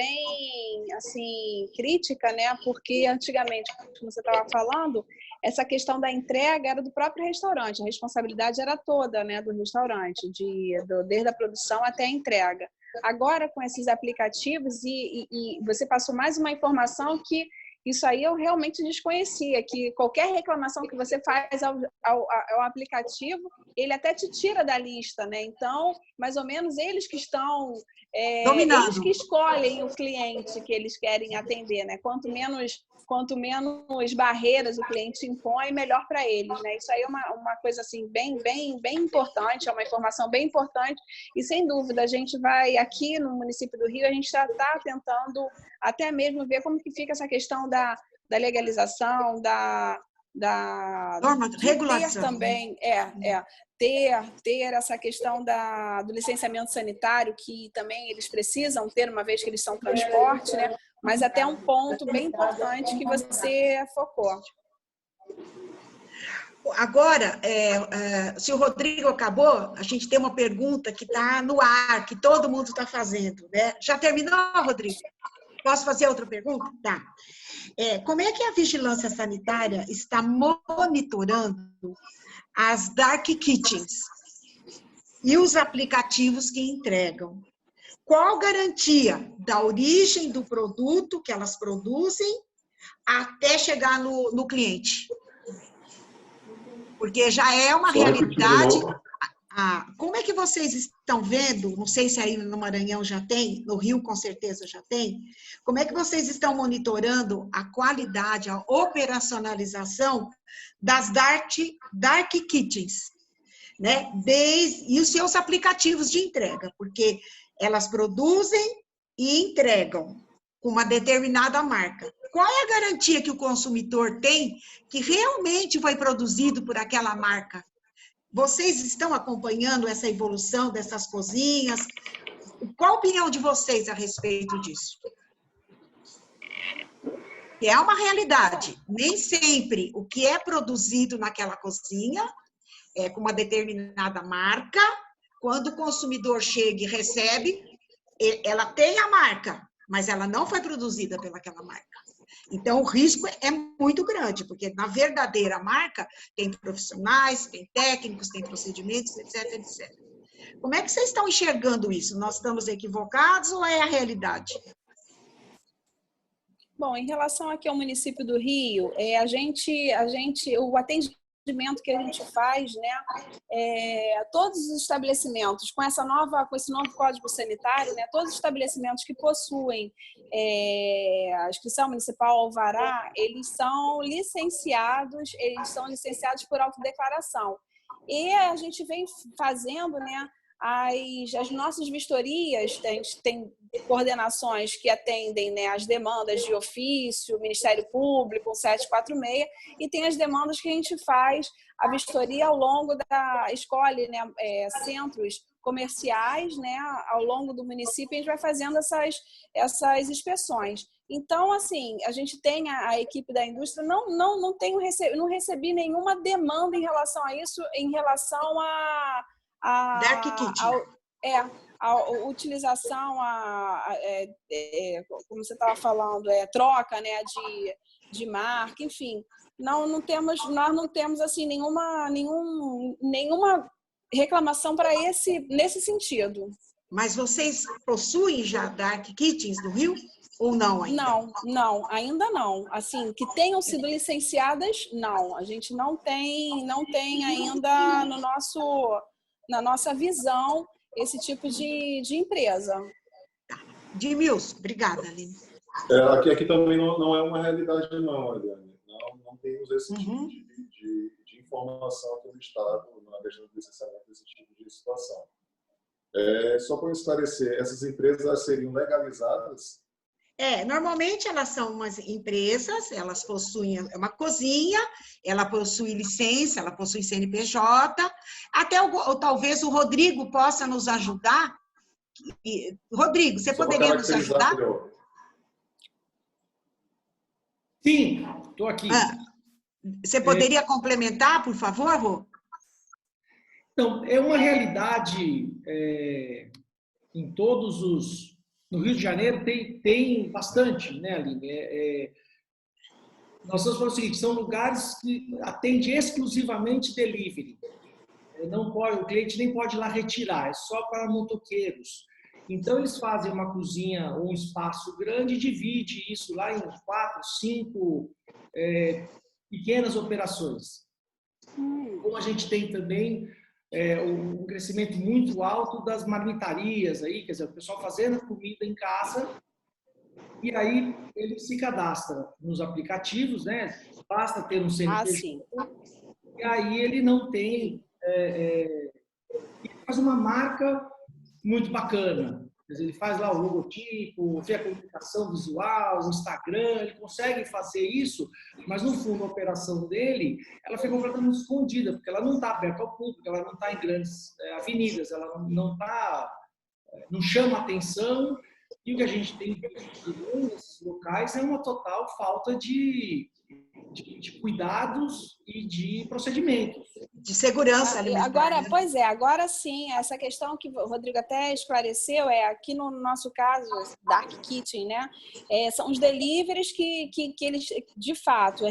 assim, crítica, né? Porque antigamente, como você estava falando, essa questão da entrega era do próprio restaurante, a responsabilidade era toda, né, do restaurante, desde a produção até a entrega. Agora, com esses aplicativos, e você passou mais uma informação que isso aí eu realmente desconhecia, que qualquer reclamação que você faz ao aplicativo, ele até te tira da lista, né? Então, mais ou menos, eles que estão... eles que escolhem o cliente que eles querem atender, né? Quanto menos barreiras o cliente impõe, melhor para eles, né? Isso aí é uma coisa assim bem importante, é uma informação bem importante e sem dúvida a gente vai aqui no município do Rio, a gente está tentando até mesmo ver como que fica essa questão da legalização, da regulação também, ter essa questão do licenciamento sanitário, que também eles precisam ter, uma vez que eles são transporte, né? Mas até um ponto bem importante que você focou. Agora, se o Rodrigo acabou, a gente tem uma pergunta que está no ar, que todo mundo está fazendo, né? Já terminou, Rodrigo? Posso fazer outra pergunta? Tá. Como é que a vigilância sanitária está monitorando as dark kitchens e os aplicativos que entregam? Qual garantia da origem do produto que elas produzem até chegar no cliente? Porque já é uma realidade. Como é que vocês estão vendo? Não sei se aí no Maranhão já tem, no Rio com certeza já tem. Como é que vocês estão monitorando a qualidade, a operacionalização das dark kitchens, né? E os seus aplicativos de entrega, porque elas produzem e entregam com uma determinada marca. Qual é a garantia que o consumidor tem que realmente foi produzido por aquela marca? Vocês estão acompanhando essa evolução dessas cozinhas? Qual a opinião de vocês a respeito disso? É uma realidade. Nem sempre o que é produzido naquela cozinha é com uma determinada marca. Quando o consumidor chega e recebe, ela tem a marca, mas ela não foi produzida pelaquela marca. Então, o risco é muito grande, porque na verdadeira marca tem profissionais, tem técnicos, tem procedimentos, etc, etc. Como é que vocês estão enxergando isso? Nós estamos equivocados ou é a realidade? Bom, em relação aqui ao município do Rio, o atendimento que a gente faz, né, todos os estabelecimentos com esse novo Código Sanitário, né, todos os estabelecimentos que possuem a inscrição municipal alvará, eles são licenciados por autodeclaração. E a gente vem fazendo, né, as nossas vistorias, a gente tem coordenações que atendem, né, as demandas de ofício, Ministério Público, 746, e tem as demandas que a gente faz a vistoria ao longo escolhe, né, centros comerciais, né, ao longo do município, a gente vai fazendo essas inspeções. Então, assim, a gente tem a equipe da indústria, não recebi nenhuma demanda em relação a isso, em relação Dark Kitchen. A utilização, como você estava falando, troca, né, de marca, enfim. Nós não temos assim, nenhuma reclamação nesse sentido. Mas vocês possuem já Dark Kitchens no Rio? Ou não ainda? Não, ainda não. Assim, que tenham sido licenciadas, não. A gente não tem ainda na nossa visão esse tipo de empresa. Edmilson, obrigada, Aline. Aqui também não é uma realidade, não, Eliane. Não temos esse tipo de informação aqui no Estado, na questão do licenciamento desse tipo de situação. Só para esclarecer, essas empresas seriam legalizadas? Normalmente elas são umas empresas, elas possuem uma cozinha, ela possui licença, ela possui CNPJ, até talvez o Rodrigo possa nos ajudar. Rodrigo, você poderia nos ajudar? Sim, estou aqui. Você poderia complementar, por favor, Rô? Então, é uma realidade em todos os... No Rio de Janeiro tem bastante, né, Aline? Nós estamos falando o seguinte, são lugares que atendem exclusivamente delivery. Não pode, o cliente nem pode ir lá retirar, é só para motoqueiros. Então, eles fazem uma cozinha ou um espaço grande e divide isso lá em 4, 5 pequenas operações. Como a gente tem também um crescimento muito alto das marmitarias, aí, quer dizer, o pessoal fazendo comida em casa, e aí ele se cadastra nos aplicativos, né? Basta ter um CNPJ, e aí ele não tem... ele faz uma marca muito bacana. Quer dizer, ele faz lá o logotipo, vê a comunicação visual, o Instagram, ele consegue fazer isso, mas no fundo a operação dele, ela fica completamente escondida, porque ela não está aberta ao público, ela não está em grandes avenidas, ela não chama atenção, e o que a gente tem visto nesses locais é uma total falta de cuidados e de procedimentos. De segurança alimentar. Agora, né? pois é, agora sim, essa questão que o Rodrigo até esclareceu, aqui no nosso caso, Dark Kitchen, né? São os deliveries que eles, de fato,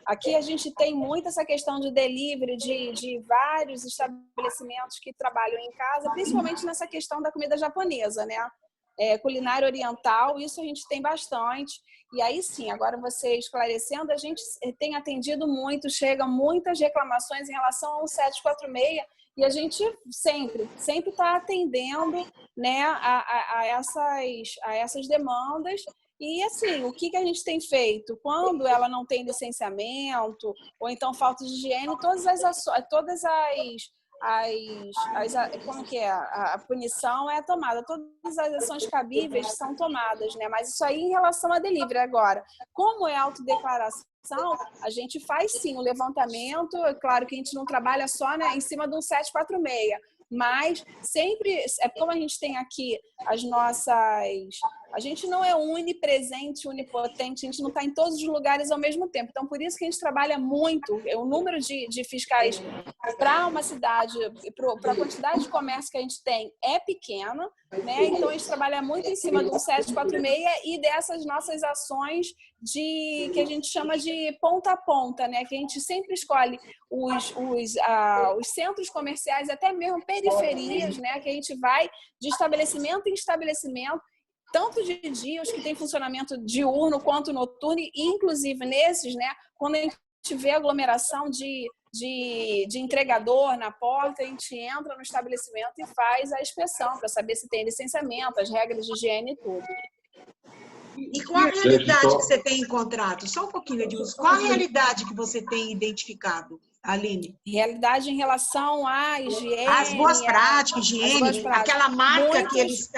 aqui a gente tem muito essa questão de delivery de vários estabelecimentos que trabalham em casa, principalmente nessa questão da comida japonesa, né? Culinária oriental, isso a gente tem bastante. E aí sim, agora você esclarecendo, a gente tem atendido muito, chegam muitas reclamações em relação ao 746 e a gente sempre está atendendo, né, a essas demandas. E assim, o que a gente tem feito? Quando ela não tem licenciamento ou então falta de higiene, como que é? A punição é tomada, todas as ações cabíveis são tomadas, né? Mas isso aí em relação a delivery. Agora, como é autodeclaração, a gente faz sim o levantamento, é claro que a gente não trabalha só, né, em cima de um 746, mas sempre, como a gente tem aqui a gente não é onipresente, onipotente, a gente não está em todos os lugares ao mesmo tempo. Então, por isso que a gente trabalha muito, o número de fiscais para uma cidade, para a quantidade de comércio que a gente tem é pequena, né? Então, a gente trabalha muito em cima do 746 e dessas nossas ações que a gente chama de ponta a ponta, né? Que a gente sempre escolhe os centros comerciais, até mesmo periferias, né? Que a gente vai de estabelecimento em estabelecimento, tanto de dia, os que têm funcionamento diurno quanto noturno, e inclusive nesses, né? Quando a gente vê aglomeração de entregador na porta, a gente entra no estabelecimento e faz a inspeção para saber se tem licenciamento, as regras de higiene e tudo. E qual a realidade que você tem encontrado? Só um pouquinho, Edilson. Qual a realidade que você tem identificado, Aline? Realidade em relação à higiene. As boas práticas, higiene, aquela marca que eles...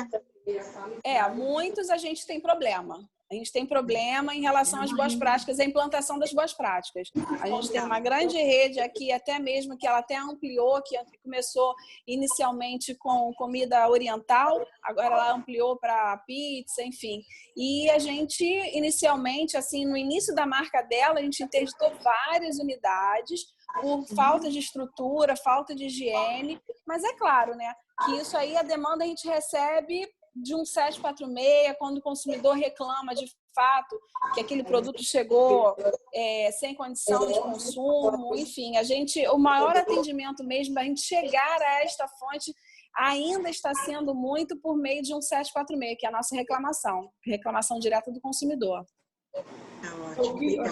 Muitos a gente tem problema. A gente tem problema em relação às boas práticas, a implantação das boas práticas. A gente tem uma grande rede aqui, até mesmo que ela até ampliou, que começou inicialmente com comida oriental, agora ela ampliou para pizza, enfim. E a gente, inicialmente, assim, no início da marca dela, a gente interditou várias unidades por falta de estrutura, falta de higiene, mas é claro, né, que isso aí, a demanda a gente recebe de um 746, quando o consumidor reclama de fato que aquele produto chegou sem condição de consumo, enfim, o maior atendimento mesmo da gente chegar a esta fonte ainda está sendo muito por meio de um 746, que é a nossa reclamação direta do consumidor.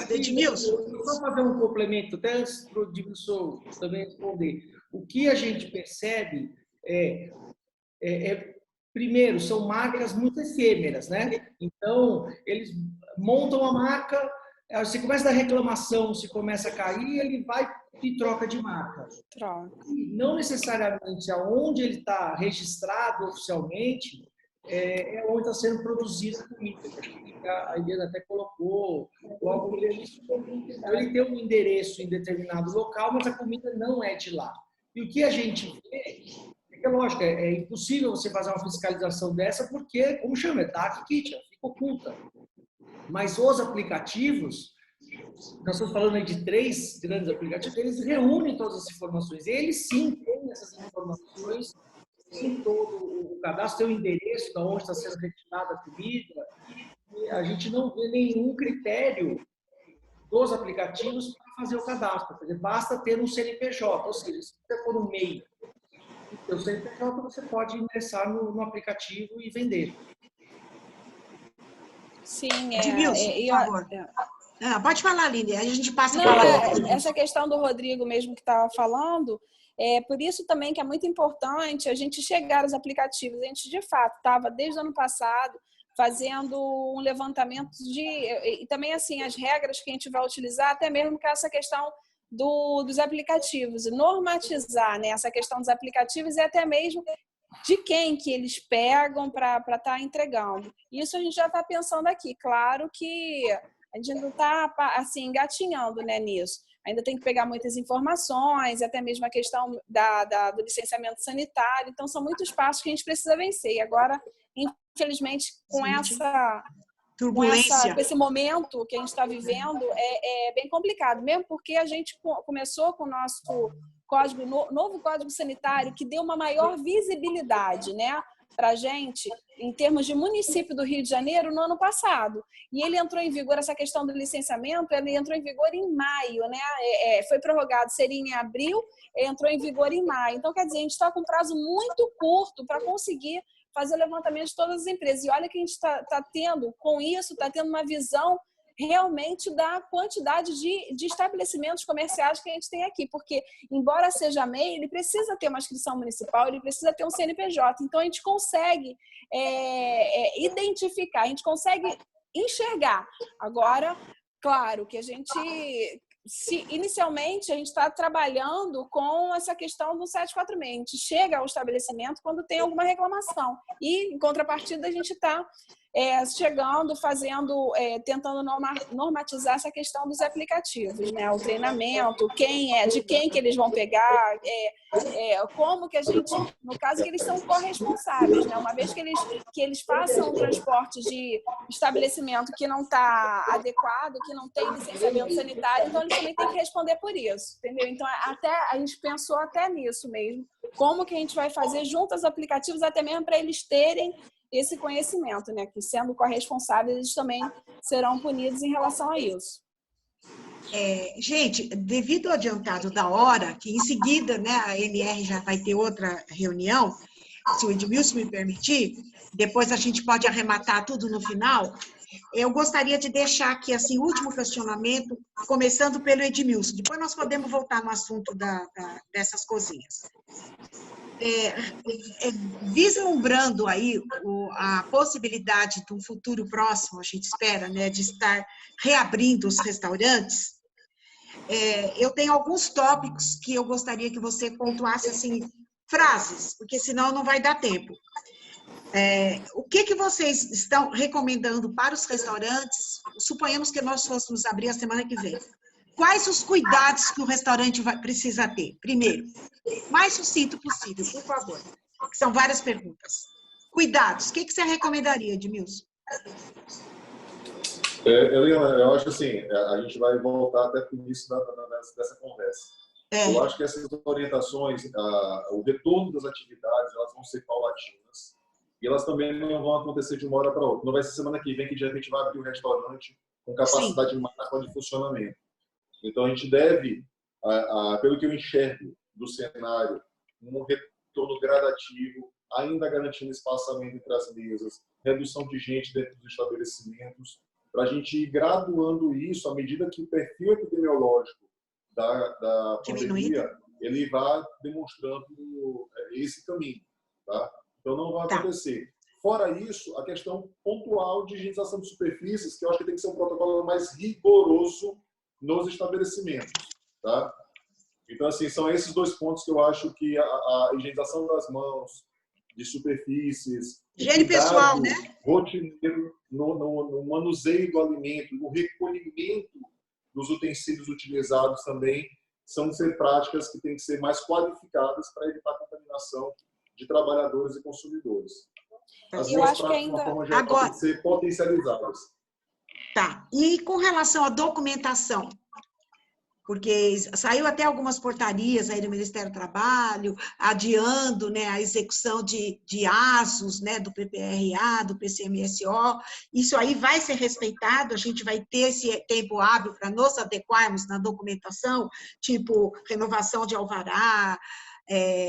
Edmilson, só fazer um complemento, até antes do Edmilson também responder. O que a gente percebe primeiro, são marcas muito efêmeras, né? Então, eles montam a marca, você começa a dar reclamação, se começa a cair, ele vai e troca de marca. E não necessariamente aonde ele está registrado oficialmente é onde está sendo produzida a comida. A Eliana até colocou logo no início. Ele tem um endereço em determinado local, mas a comida não é de lá. E o que a gente vê... É lógico, é impossível você fazer uma fiscalização dessa porque, como chama, é Dark Kitchen, fica oculta. Mas os aplicativos, nós estamos falando aí de 3 grandes aplicativos, eles reúnem todas as informações. Eles sim têm essas informações, sim, todo o cadastro, tem o endereço de onde está sendo retirada a comida. E a gente não vê nenhum critério dos aplicativos para fazer o cadastro. Quer dizer, basta ter um CNPJ, ou seja, se você for um MEI e ter o CNPJ, você pode ingressar no aplicativo e vender. Sim, Edmilson, por favor. Pode falar, Aline, a gente passa para essa questão do Rodrigo mesmo que estava falando, por isso também que é muito importante a gente chegar aos aplicativos. A gente, de fato, estava desde o ano passado fazendo um levantamento e também assim as regras que a gente vai utilizar, até mesmo com essa questão dos aplicativos, normatizar, né, essa questão dos aplicativos e até mesmo de quem que eles pegam para estar entregando. Isso a gente já está pensando aqui. Claro que a gente não está assim, engatinhando, né, nisso. Ainda tem que pegar muitas informações, até mesmo a questão do licenciamento sanitário. Então, são muitos passos que a gente precisa vencer. E agora, infelizmente, com esse momento que a gente está vivendo, é bem complicado. Mesmo porque a gente começou com o nosso novo Código Sanitário, que deu uma maior visibilidade, né, para a gente, em termos de município do Rio de Janeiro, no ano passado. E ele entrou em vigor, essa questão do licenciamento, ele entrou em vigor em maio, né? Foi prorrogado, seria em abril, entrou em vigor em maio. Então, quer dizer, a gente está com um prazo muito curto para conseguir fazer o levantamento de todas as empresas. E olha que a gente está tendo, com isso, está tendo uma visão realmente da quantidade de estabelecimentos comerciais que a gente tem aqui, porque, embora seja MEI, ele precisa ter uma inscrição municipal, ele precisa ter um CNPJ, então a gente consegue identificar, a gente consegue enxergar. Agora, claro que a gente... inicialmente, a gente está trabalhando com essa questão do 746. A gente chega ao estabelecimento quando tem alguma reclamação. E, em contrapartida, a gente está chegando, tentando normatizar essa questão dos aplicativos, né? O treinamento, de quem que eles vão pegar, como que a gente, no caso que eles são corresponsáveis, né? Uma vez que eles façam o transporte de estabelecimento que não está adequado, que não tem licenciamento sanitário, então eles também têm que responder por isso, entendeu? Então, a gente pensou até nisso mesmo, como que a gente vai fazer junto aos aplicativos, até mesmo para eles terem esse conhecimento, né? Que sendo corresponsáveis, eles também serão punidos em relação a isso. Gente, devido ao adiantado da hora, que em seguida, né, a NR já vai ter outra reunião, se o Edmilson me permitir, depois a gente pode arrematar tudo no final, eu gostaria de deixar aqui, assim, o último questionamento, começando pelo Edmilson. Depois nós podemos voltar no assunto dessas coisinhas. Vislumbrando aí a possibilidade de um futuro próximo, a gente espera, né, de estar reabrindo os restaurantes, eu tenho alguns tópicos que eu gostaria que você pontuasse, assim, frases, porque senão não vai dar tempo. O que vocês estão recomendando para os restaurantes? Suponhamos que nós fôssemos abrir a semana que vem. Quais os cuidados que o restaurante precisa ter? Primeiro, mais sucinto possível, por favor. São várias perguntas. Cuidados, o que você recomendaria, Edmilson? Eliana, eu acho assim, a gente vai voltar até para o início dessa conversa. Eu acho que essas orientações, o retorno das atividades, elas vão ser paulatinas e elas também não vão acontecer de uma hora para outra. Não vai ser semana que vem que de repente vai abrir um restaurante com capacidade máxima de funcionamento. Então, a gente deve, pelo que eu enxergo do cenário, um retorno gradativo, ainda garantindo espaçamento entre as mesas, redução de gente dentro dos estabelecimentos, para a gente ir graduando isso à medida que o perfil epidemiológico da pandemia ele vai demonstrando esse caminho. Tá? Então, não vai acontecer. Fora isso, a questão pontual de higienização de superfícies, que eu acho que tem que ser um protocolo mais rigoroso nos estabelecimentos, tá? Então, assim, são esses dois pontos que eu acho que a higienização das mãos, de superfícies, higiene pessoal, né? Rotineiro no manuseio do alimento, no recolhimento dos utensílios utilizados também, são ser práticas que têm que ser mais qualificadas para evitar a contaminação de trabalhadores e consumidores. As duas práticas, de uma forma geral, têm que ser potencializadas. Tá. E com relação à documentação? porque saiu até algumas portarias aí do Ministério do Trabalho, adiando, né, a execução de ASUS, né, do PPRA, do PCMSO. Isso aí vai ser respeitado, a gente vai ter esse tempo hábil para nos adequarmos na documentação, tipo renovação de alvará,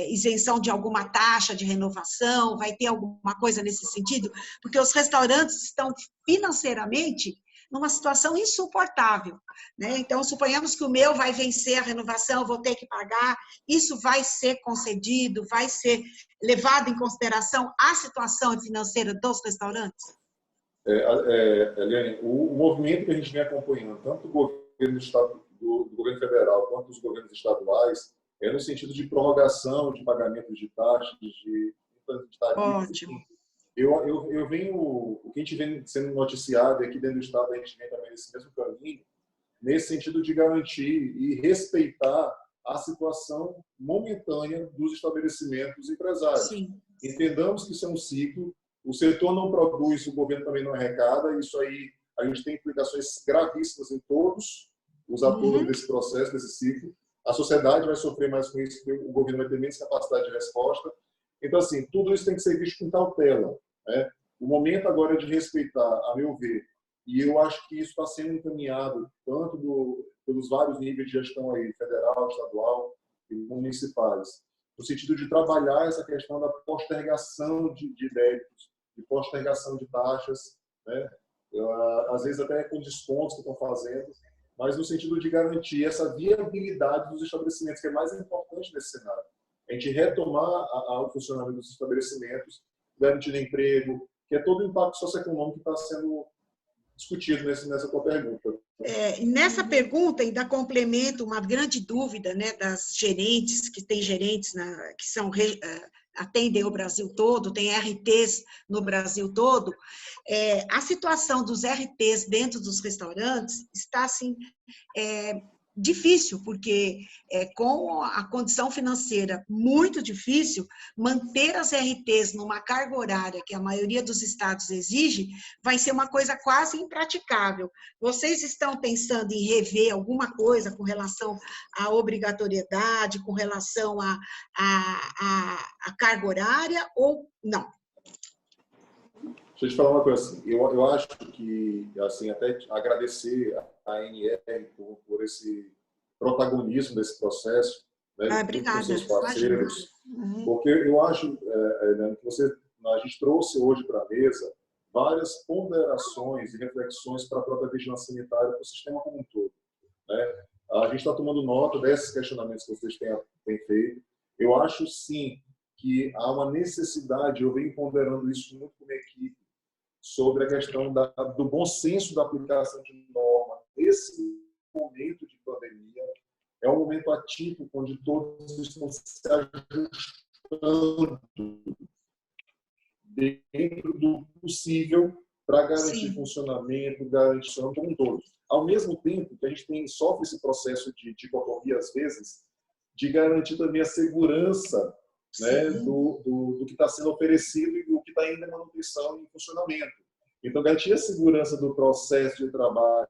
isenção de alguma taxa de renovação, vai ter alguma coisa nesse sentido, porque os restaurantes estão financeiramente numa situação insuportável, né? Então, suponhamos que o meu vai vencer a renovação, vou ter que pagar, isso vai ser concedido, vai ser levado em consideração a situação financeira dos restaurantes? Eliane, o movimento que a gente vem acompanhando, tanto do governo do governo federal quanto dos governos estaduais, é no sentido de prorrogação de pagamentos de taxas, de tarifas. Ótimo. Eu venho, o que a gente vem sendo noticiado aqui dentro do Estado, a gente vem também nesse mesmo caminho, nesse sentido de garantir e respeitar a situação momentânea dos estabelecimentos empresários. Sim. Entendamos que isso é um ciclo, o setor não produz, o governo também não arrecada, isso aí a gente tem implicações gravíssimas em todos os atores desse processo, desse ciclo. A sociedade vai sofrer mais com isso, porque o governo vai ter menos capacidade de resposta. Então, assim, tudo isso tem que ser visto com cautela, né? O momento agora é de respeitar, a meu ver, e eu acho que isso está sendo encaminhado tanto pelos vários níveis de gestão aí, federal, estadual e municipais, no sentido de trabalhar essa questão da postergação de débitos, de postergação de taxas, né? Às vezes até com descontos que estão fazendo, mas no sentido de garantir essa viabilidade dos estabelecimentos, que é mais importante nesse cenário. A gente retomar o funcionamento dos estabelecimentos, garantir emprego, que é todo o impacto socioeconômico que está sendo discutido nessa tua pergunta. Nessa pergunta, ainda complemento uma grande dúvida, né, das gerentes, que tem gerentes que são atendem o Brasil todo, tem RTs no Brasil todo. A situação dos RTs dentro dos restaurantes está, assim, difícil, porque com a condição financeira muito difícil, manter as RTs numa carga horária que a maioria dos estados exige, vai ser uma coisa quase impraticável. Vocês estão pensando em rever alguma coisa com relação à obrigatoriedade, com relação à carga horária, ou não? Deixa eu te falar uma coisa, assim, eu acho que, assim, até agradecer a ANR por esse protagonismo desse processo, né, obrigada. com seus parceiros, porque eu acho, que a gente trouxe hoje para a mesa várias ponderações e reflexões para a própria vigilância sanitária para o sistema como um todo, né? A gente está tomando nota desses questionamentos que vocês têm feito. Eu acho, sim, que há uma necessidade, eu venho ponderando isso muito com a minha equipe, sobre a questão do bom senso da aplicação de norma. Esse momento de pandemia é um momento atípico, onde todos estão se ajustando dentro do possível para garantir funcionamento, garantir como um todo. Ao mesmo tempo que a gente sofre esse processo de dicotomia, às vezes, de garantir também a segurança, né, do que está sendo oferecido e do que está ainda em manutenção e em funcionamento. Então, garantir a segurança do processo de trabalho.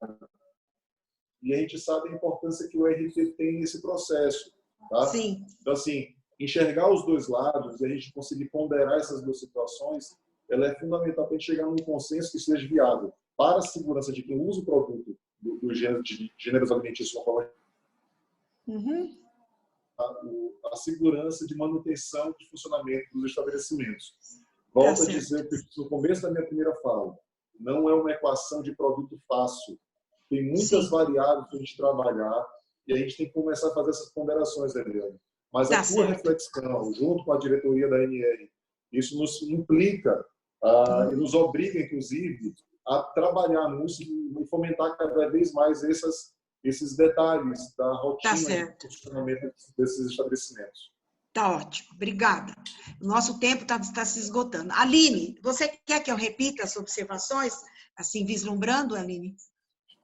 E a gente sabe a importância que o RT tem nesse processo. Tá? Sim. Então, assim, enxergar os dois lados e a gente conseguir ponderar essas duas situações, ela é fundamental para a gente chegar num consenso que seja viável para a segurança de quem usa o produto do gêneros alimentícios de uma forma a segurança de manutenção de funcionamento dos estabelecimentos. Volto a dizer que no começo da minha primeira fala, não é uma equação de produto fácil. Tem muitas variáveis para a gente trabalhar e a gente tem que começar a fazer essas ponderações, Eliane. Mas a tua reflexão, junto com a diretoria da ANR, isso nos implica e nos obriga, inclusive, a trabalhar nisso e fomentar cada vez mais esses detalhes da rotina de funcionamento desses estabelecimentos. Tá ótimo, obrigada. O nosso tempo está se esgotando. Aline, você quer que eu repita as observações, assim, vislumbrando, Aline?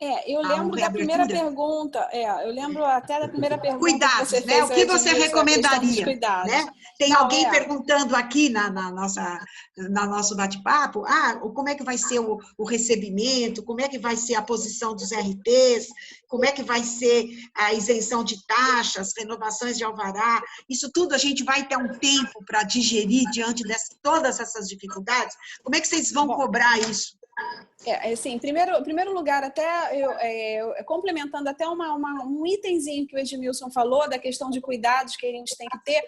Eu lembro da primeira pergunta. Eu lembro até da primeira pergunta. Cuidados, que você né? fez, o que você recomendaria? Né? Tem alguém perguntando aqui no nosso bate-papo, como é que vai ser o recebimento, como é que vai ser a posição dos RTs, como é que vai ser a isenção de taxas, renovações de alvará. Isso tudo a gente vai ter um tempo para digerir diante de todas essas dificuldades? Como é que vocês vão cobrar isso? Assim, em primeiro lugar, até complementando até um itemzinho que o Edmilson falou, da questão de cuidados que a gente tem que ter.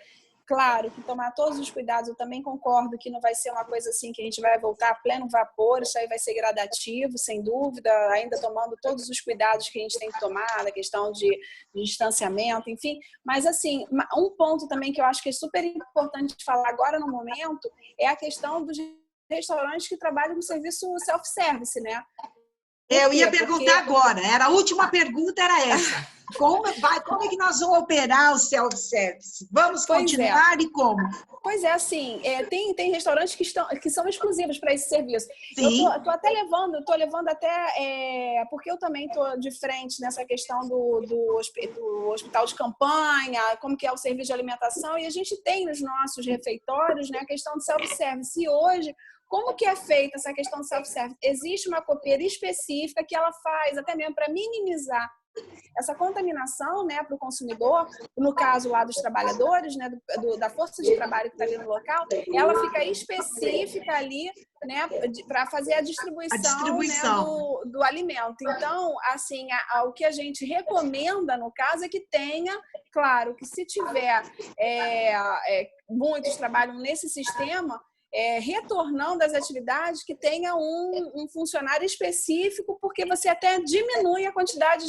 Claro que tomar todos os cuidados, eu também concordo que não vai ser uma coisa assim que a gente vai voltar a pleno vapor, isso aí vai ser gradativo, sem dúvida, ainda tomando todos os cuidados que a gente tem que tomar, da questão de distanciamento, enfim. Mas, assim, um ponto também que eu acho que é super importante falar agora no momento é a questão dos restaurantes que trabalham com serviço self-service, né? Eu ia perguntar agora, a última pergunta era essa. Como é que nós vamos operar o self-service? Vamos continuar e como? Pois é, assim, tem restaurantes que são exclusivos para esse serviço. Sim. Eu tô até levando até, porque eu também tô de frente nessa questão do hospital de campanha, como que é o serviço de alimentação, e a gente tem nos nossos refeitórios, né, a questão do self-service. E hoje, como que é feita essa questão do self-service? Existe uma copeira específica que ela faz até mesmo para minimizar essa contaminação, né, para o consumidor, no caso lá dos trabalhadores, né, da força de trabalho que está ali no local, ela fica específica ali, né, para fazer a distribuição. Né, do alimento. Então, assim, o que a gente recomenda, no caso, é que tenha, claro, que se tiver muitos trabalham nesse sistema, retornando às atividades, que tenha um funcionário específico, porque você até diminui a quantidade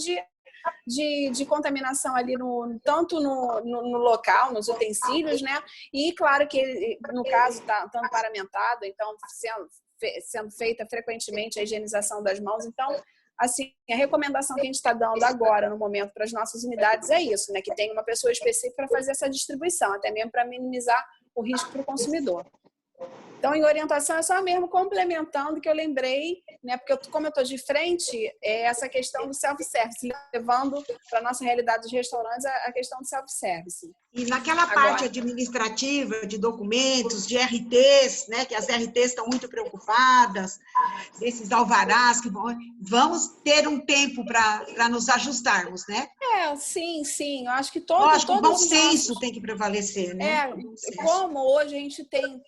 de contaminação ali, tanto no local, nos utensílios, né? E claro que, no caso, estando paramentado, então sendo feita frequentemente a higienização das mãos. Então, assim, a recomendação que a gente está dando agora, no momento, para as nossas unidades é isso, né? Que tenha uma pessoa específica para fazer essa distribuição, até mesmo para minimizar o risco para o consumidor. Então, em orientação, é só mesmo complementando que eu lembrei, né? Porque como eu estou de frente, essa questão do self-service, levando para a nossa realidade dos restaurantes a questão do self-service. E naquela parte administrativa, de documentos, de RTs, né? Que as RTs estão muito preocupadas, desses alvarás, vamos ter um tempo para nos ajustarmos, né? Sim. Eu acho que Lógico, o bom senso tem que prevalecer, né? Como hoje a gente tem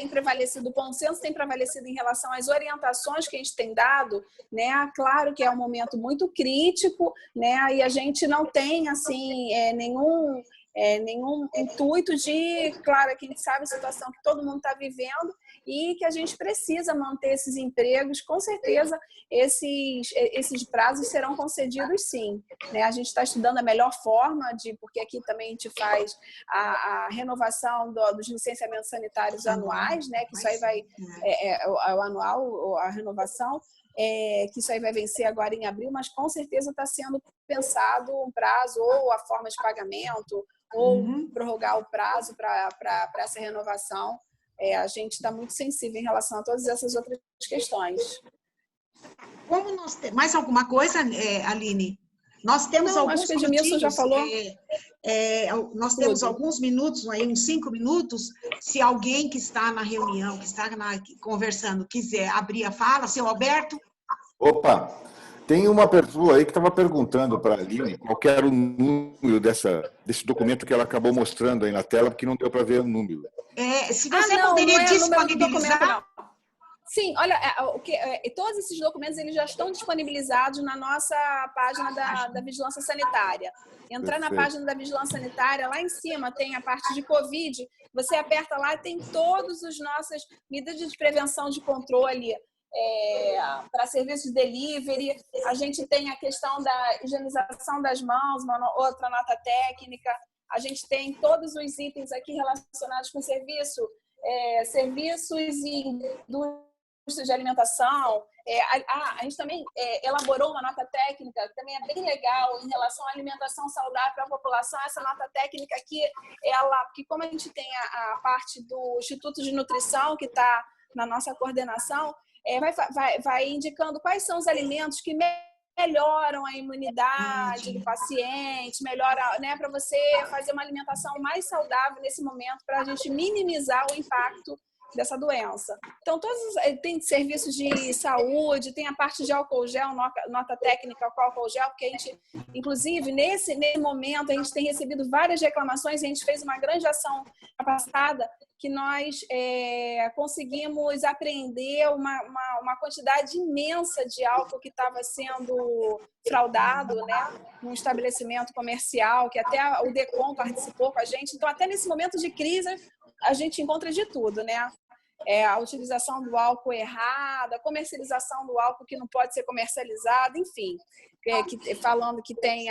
prevalecido, o bom senso tem prevalecido em relação às orientações que a gente tem dado, né? Claro que é um momento muito crítico, né? E a gente não tem, assim, nenhum intuito de, claro, que a gente sabe a situação que todo mundo está vivendo e que a gente precisa manter esses empregos. Com certeza, esses prazos serão concedidos, sim, né? A gente está estudando a melhor forma porque aqui também a gente faz a renovação dos licenciamentos sanitários anuais, né? Que isso aí vai, o anual, a renovação, que isso aí vai vencer agora em abril, mas com certeza está sendo pensado um prazo, ou a forma de pagamento, ou prorrogar o prazo para essa renovação. A gente está muito sensível em relação a todas essas outras questões. Como nós temos... Mais alguma coisa, Aline? Nós temos alguns acho que o Edmilson já falou. Nós temos alguns minutos, aí, uns 5 minutos. Se alguém que está na reunião, que está conversando, quiser abrir a fala, seu Alberto. Opa! Tem uma pessoa aí que estava perguntando para a Aline qual era o número desse documento que ela acabou mostrando aí na tela, porque não deu para ver o número. Se você poderia disponibilizar... Sim, olha, todos esses documentos eles já estão disponibilizados na nossa página da Vigilância Sanitária. Entrar na página da Vigilância Sanitária, lá em cima tem a parte de Covid, você aperta lá, tem todas as nossas medidas de prevenção de controle para serviços de delivery. A gente tem a questão da higienização das mãos, outra nota técnica. A gente tem todos os itens aqui relacionados com serviços e indústrias de alimentação. A gente também elaborou uma nota técnica, que também é bem legal, em relação à alimentação saudável para a população. Essa nota técnica aqui, porque como a gente tem a parte do Instituto de Nutrição, que está na nossa coordenação, vai indicando quais são os alimentos que melhoram a imunidade do paciente, melhora, né, para você fazer uma alimentação mais saudável nesse momento, para a gente minimizar o impacto dessa doença. Então, tem serviços de saúde, tem a parte de álcool gel, nota técnica com álcool gel, porque a gente, inclusive, nesse momento, a gente tem recebido várias reclamações, a gente fez uma grande ação passada, que nós conseguimos apreender uma quantidade imensa de álcool que estava sendo fraudado, né, num estabelecimento comercial, que até o DECOM participou com a gente. Então, até nesse momento de crise, a gente encontra de tudo, né? A utilização do álcool errada, a comercialização do álcool que não pode ser comercializado, enfim, falando que tem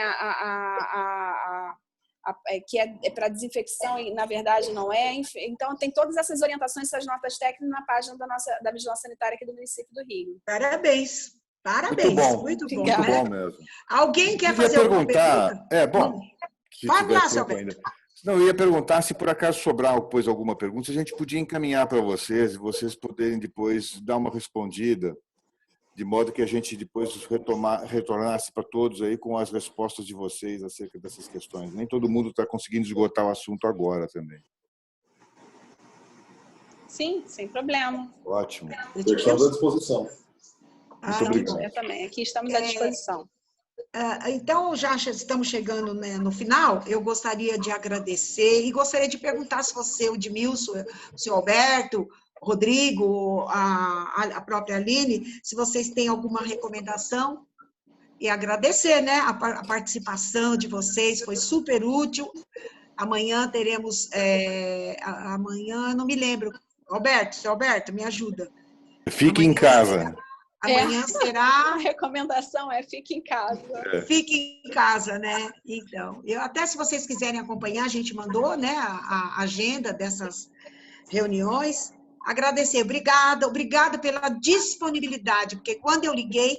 que é para desinfecção e na verdade não é. Enfim, então tem todas essas orientações, essas notas técnicas na página da Vigilância Sanitária aqui do município do Rio. Parabéns. Parabéns. Muito bom, muito bom mesmo. Alguém quer fazer alguma pergunta? Pode lá, seu Alberto. Não, eu ia perguntar se por acaso sobrar depois alguma pergunta, a gente podia encaminhar para vocês, e vocês poderem depois dar uma respondida, de modo que a gente depois retornasse para todos aí com as respostas de vocês acerca dessas questões. Nem todo mundo está conseguindo esgotar o assunto agora também. Sim, sem problema. Ótimo. Estamos à disposição. Muito obrigado. Eu também. Aqui estamos à disposição. Então, já estamos chegando, né, no final. Eu gostaria de agradecer e gostaria de perguntar se você, o Edmilson, o senhor Alberto, Rodrigo, a própria Aline, se vocês têm alguma recomendação, e agradecer, né, a participação de vocês, foi super útil. Amanhã teremos, amanhã, não me lembro, seu Alberto, me ajuda. Fique em casa. Amanhã será... A recomendação é fique em casa. Fique em casa, né? Então, até se vocês quiserem acompanhar, a gente mandou, né, a agenda dessas reuniões. Agradecer, obrigada pela disponibilidade, porque quando eu liguei,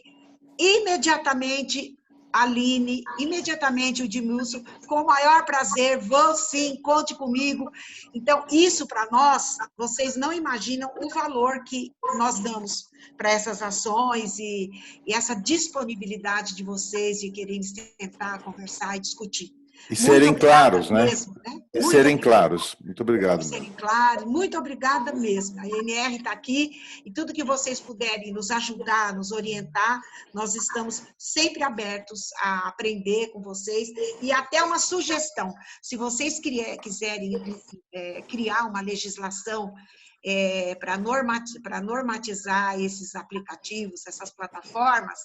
imediatamente a Aline, imediatamente o Edmilson, com o maior prazer, vou sim, conte comigo. Então, isso para nós, vocês não imaginam o valor que nós damos para essas ações e essa disponibilidade de vocês de quererem sentar, conversar e discutir. E serem claros, né? Mesmo, né? E serem claros. Muito obrigado. Serem claros. Muito obrigada mesmo. A INR está aqui e tudo que vocês puderem nos ajudar, nos orientar, nós estamos sempre abertos a aprender com vocês e até uma sugestão. Se vocês quiserem criar uma legislação para normatizar esses aplicativos, essas plataformas,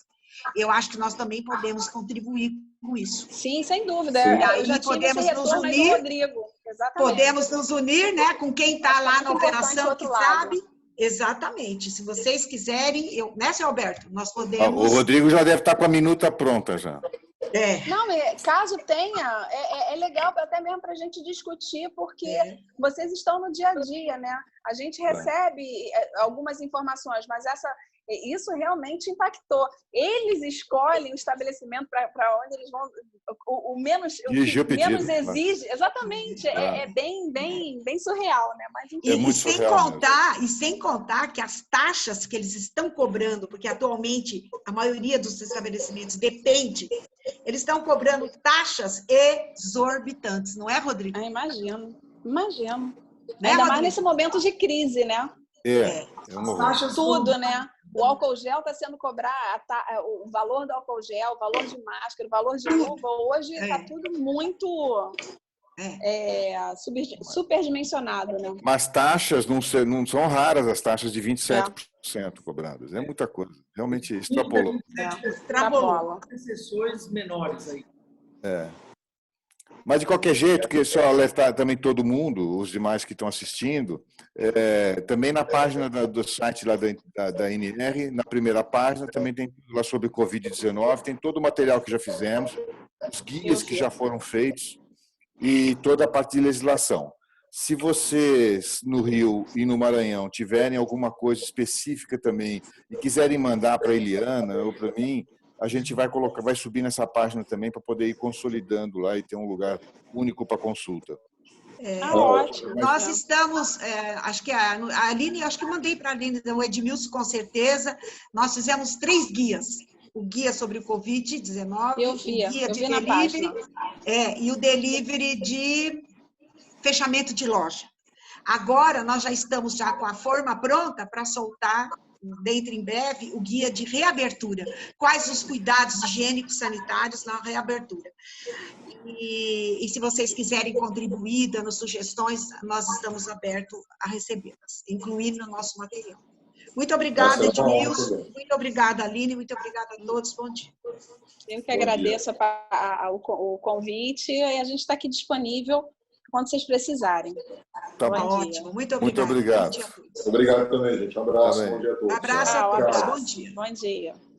eu acho que nós também podemos contribuir com isso. Sim, sem dúvida. Sim. Aí podemos nos unir, Rodrigo. Exatamente. Podemos nos unir, né, com quem está lá na operação, que sabe. Exatamente. Se vocês quiserem, né, seu Alberto, nós podemos... O Rodrigo já deve estar com a minuta pronta já. Não, caso tenha, é legal até mesmo para a gente discutir, porque vocês estão no dia a dia, né? A gente recebe algumas informações, mas isso realmente impactou. Eles escolhem o estabelecimento para onde eles vão, o menos exige. Exatamente, é bem surreal, né? Mas, sem contar que as taxas que eles estão cobrando, porque atualmente a maioria dos estabelecimentos depende, eles estão cobrando taxas exorbitantes, não é, Rodrigo? Imagino. Né, Ainda Rodrigo? mais nesse momento de crise, né? Tudo, né? O álcool gel está sendo cobrado, o valor do álcool gel, o valor de máscara, o valor de luva, hoje está tudo muito superdimensionado, né? Mas taxas não são raras, as taxas de 27% cobradas. É muita coisa. Realmente extrapolou. Extrapolou. Exceções menores aí. Mas, de qualquer jeito, que só alertar também todo mundo, os demais que estão assistindo, também na página do site lá da INR, na primeira página, também tem tudo lá sobre Covid-19, tem todo o material que já fizemos, os guias que já foram feitos e toda a parte de legislação. Se vocês, no Rio e no Maranhão, tiverem alguma coisa específica também e quiserem mandar para a Eliana ou para mim, a gente vai subir nessa página também para poder ir consolidando lá e ter um lugar único para consulta. Ótimo. Nós estamos, acho que a Aline, acho que mandei para a Aline, o Edmilson com certeza, nós fizemos 3 guias. o guia sobre o Covid-19, Eu vi de na delivery, página. e o delivery de fechamento de loja. Agora, nós já estamos já com a forma pronta para soltar, dentro em breve, o guia de reabertura. Quais os cuidados higiênicos sanitários na reabertura. E se vocês quiserem contribuir, dando sugestões, nós estamos abertos a recebê-las, incluindo no nosso material. Muito obrigada, Edmilson. Muito obrigada, Aline. Muito obrigada a todos. Bom dia. Eu que agradeço o convite e a gente está aqui disponível quando vocês precisarem. Tá bom bom. dia. Ótimo. Muito Muito obrigado. obrigado. Bom dia a todos. Obrigado também, gente. Um abraço. Também. Bom dia a todos. Abraço a Tchau. todos. Tchau. Bom dia. Bom dia.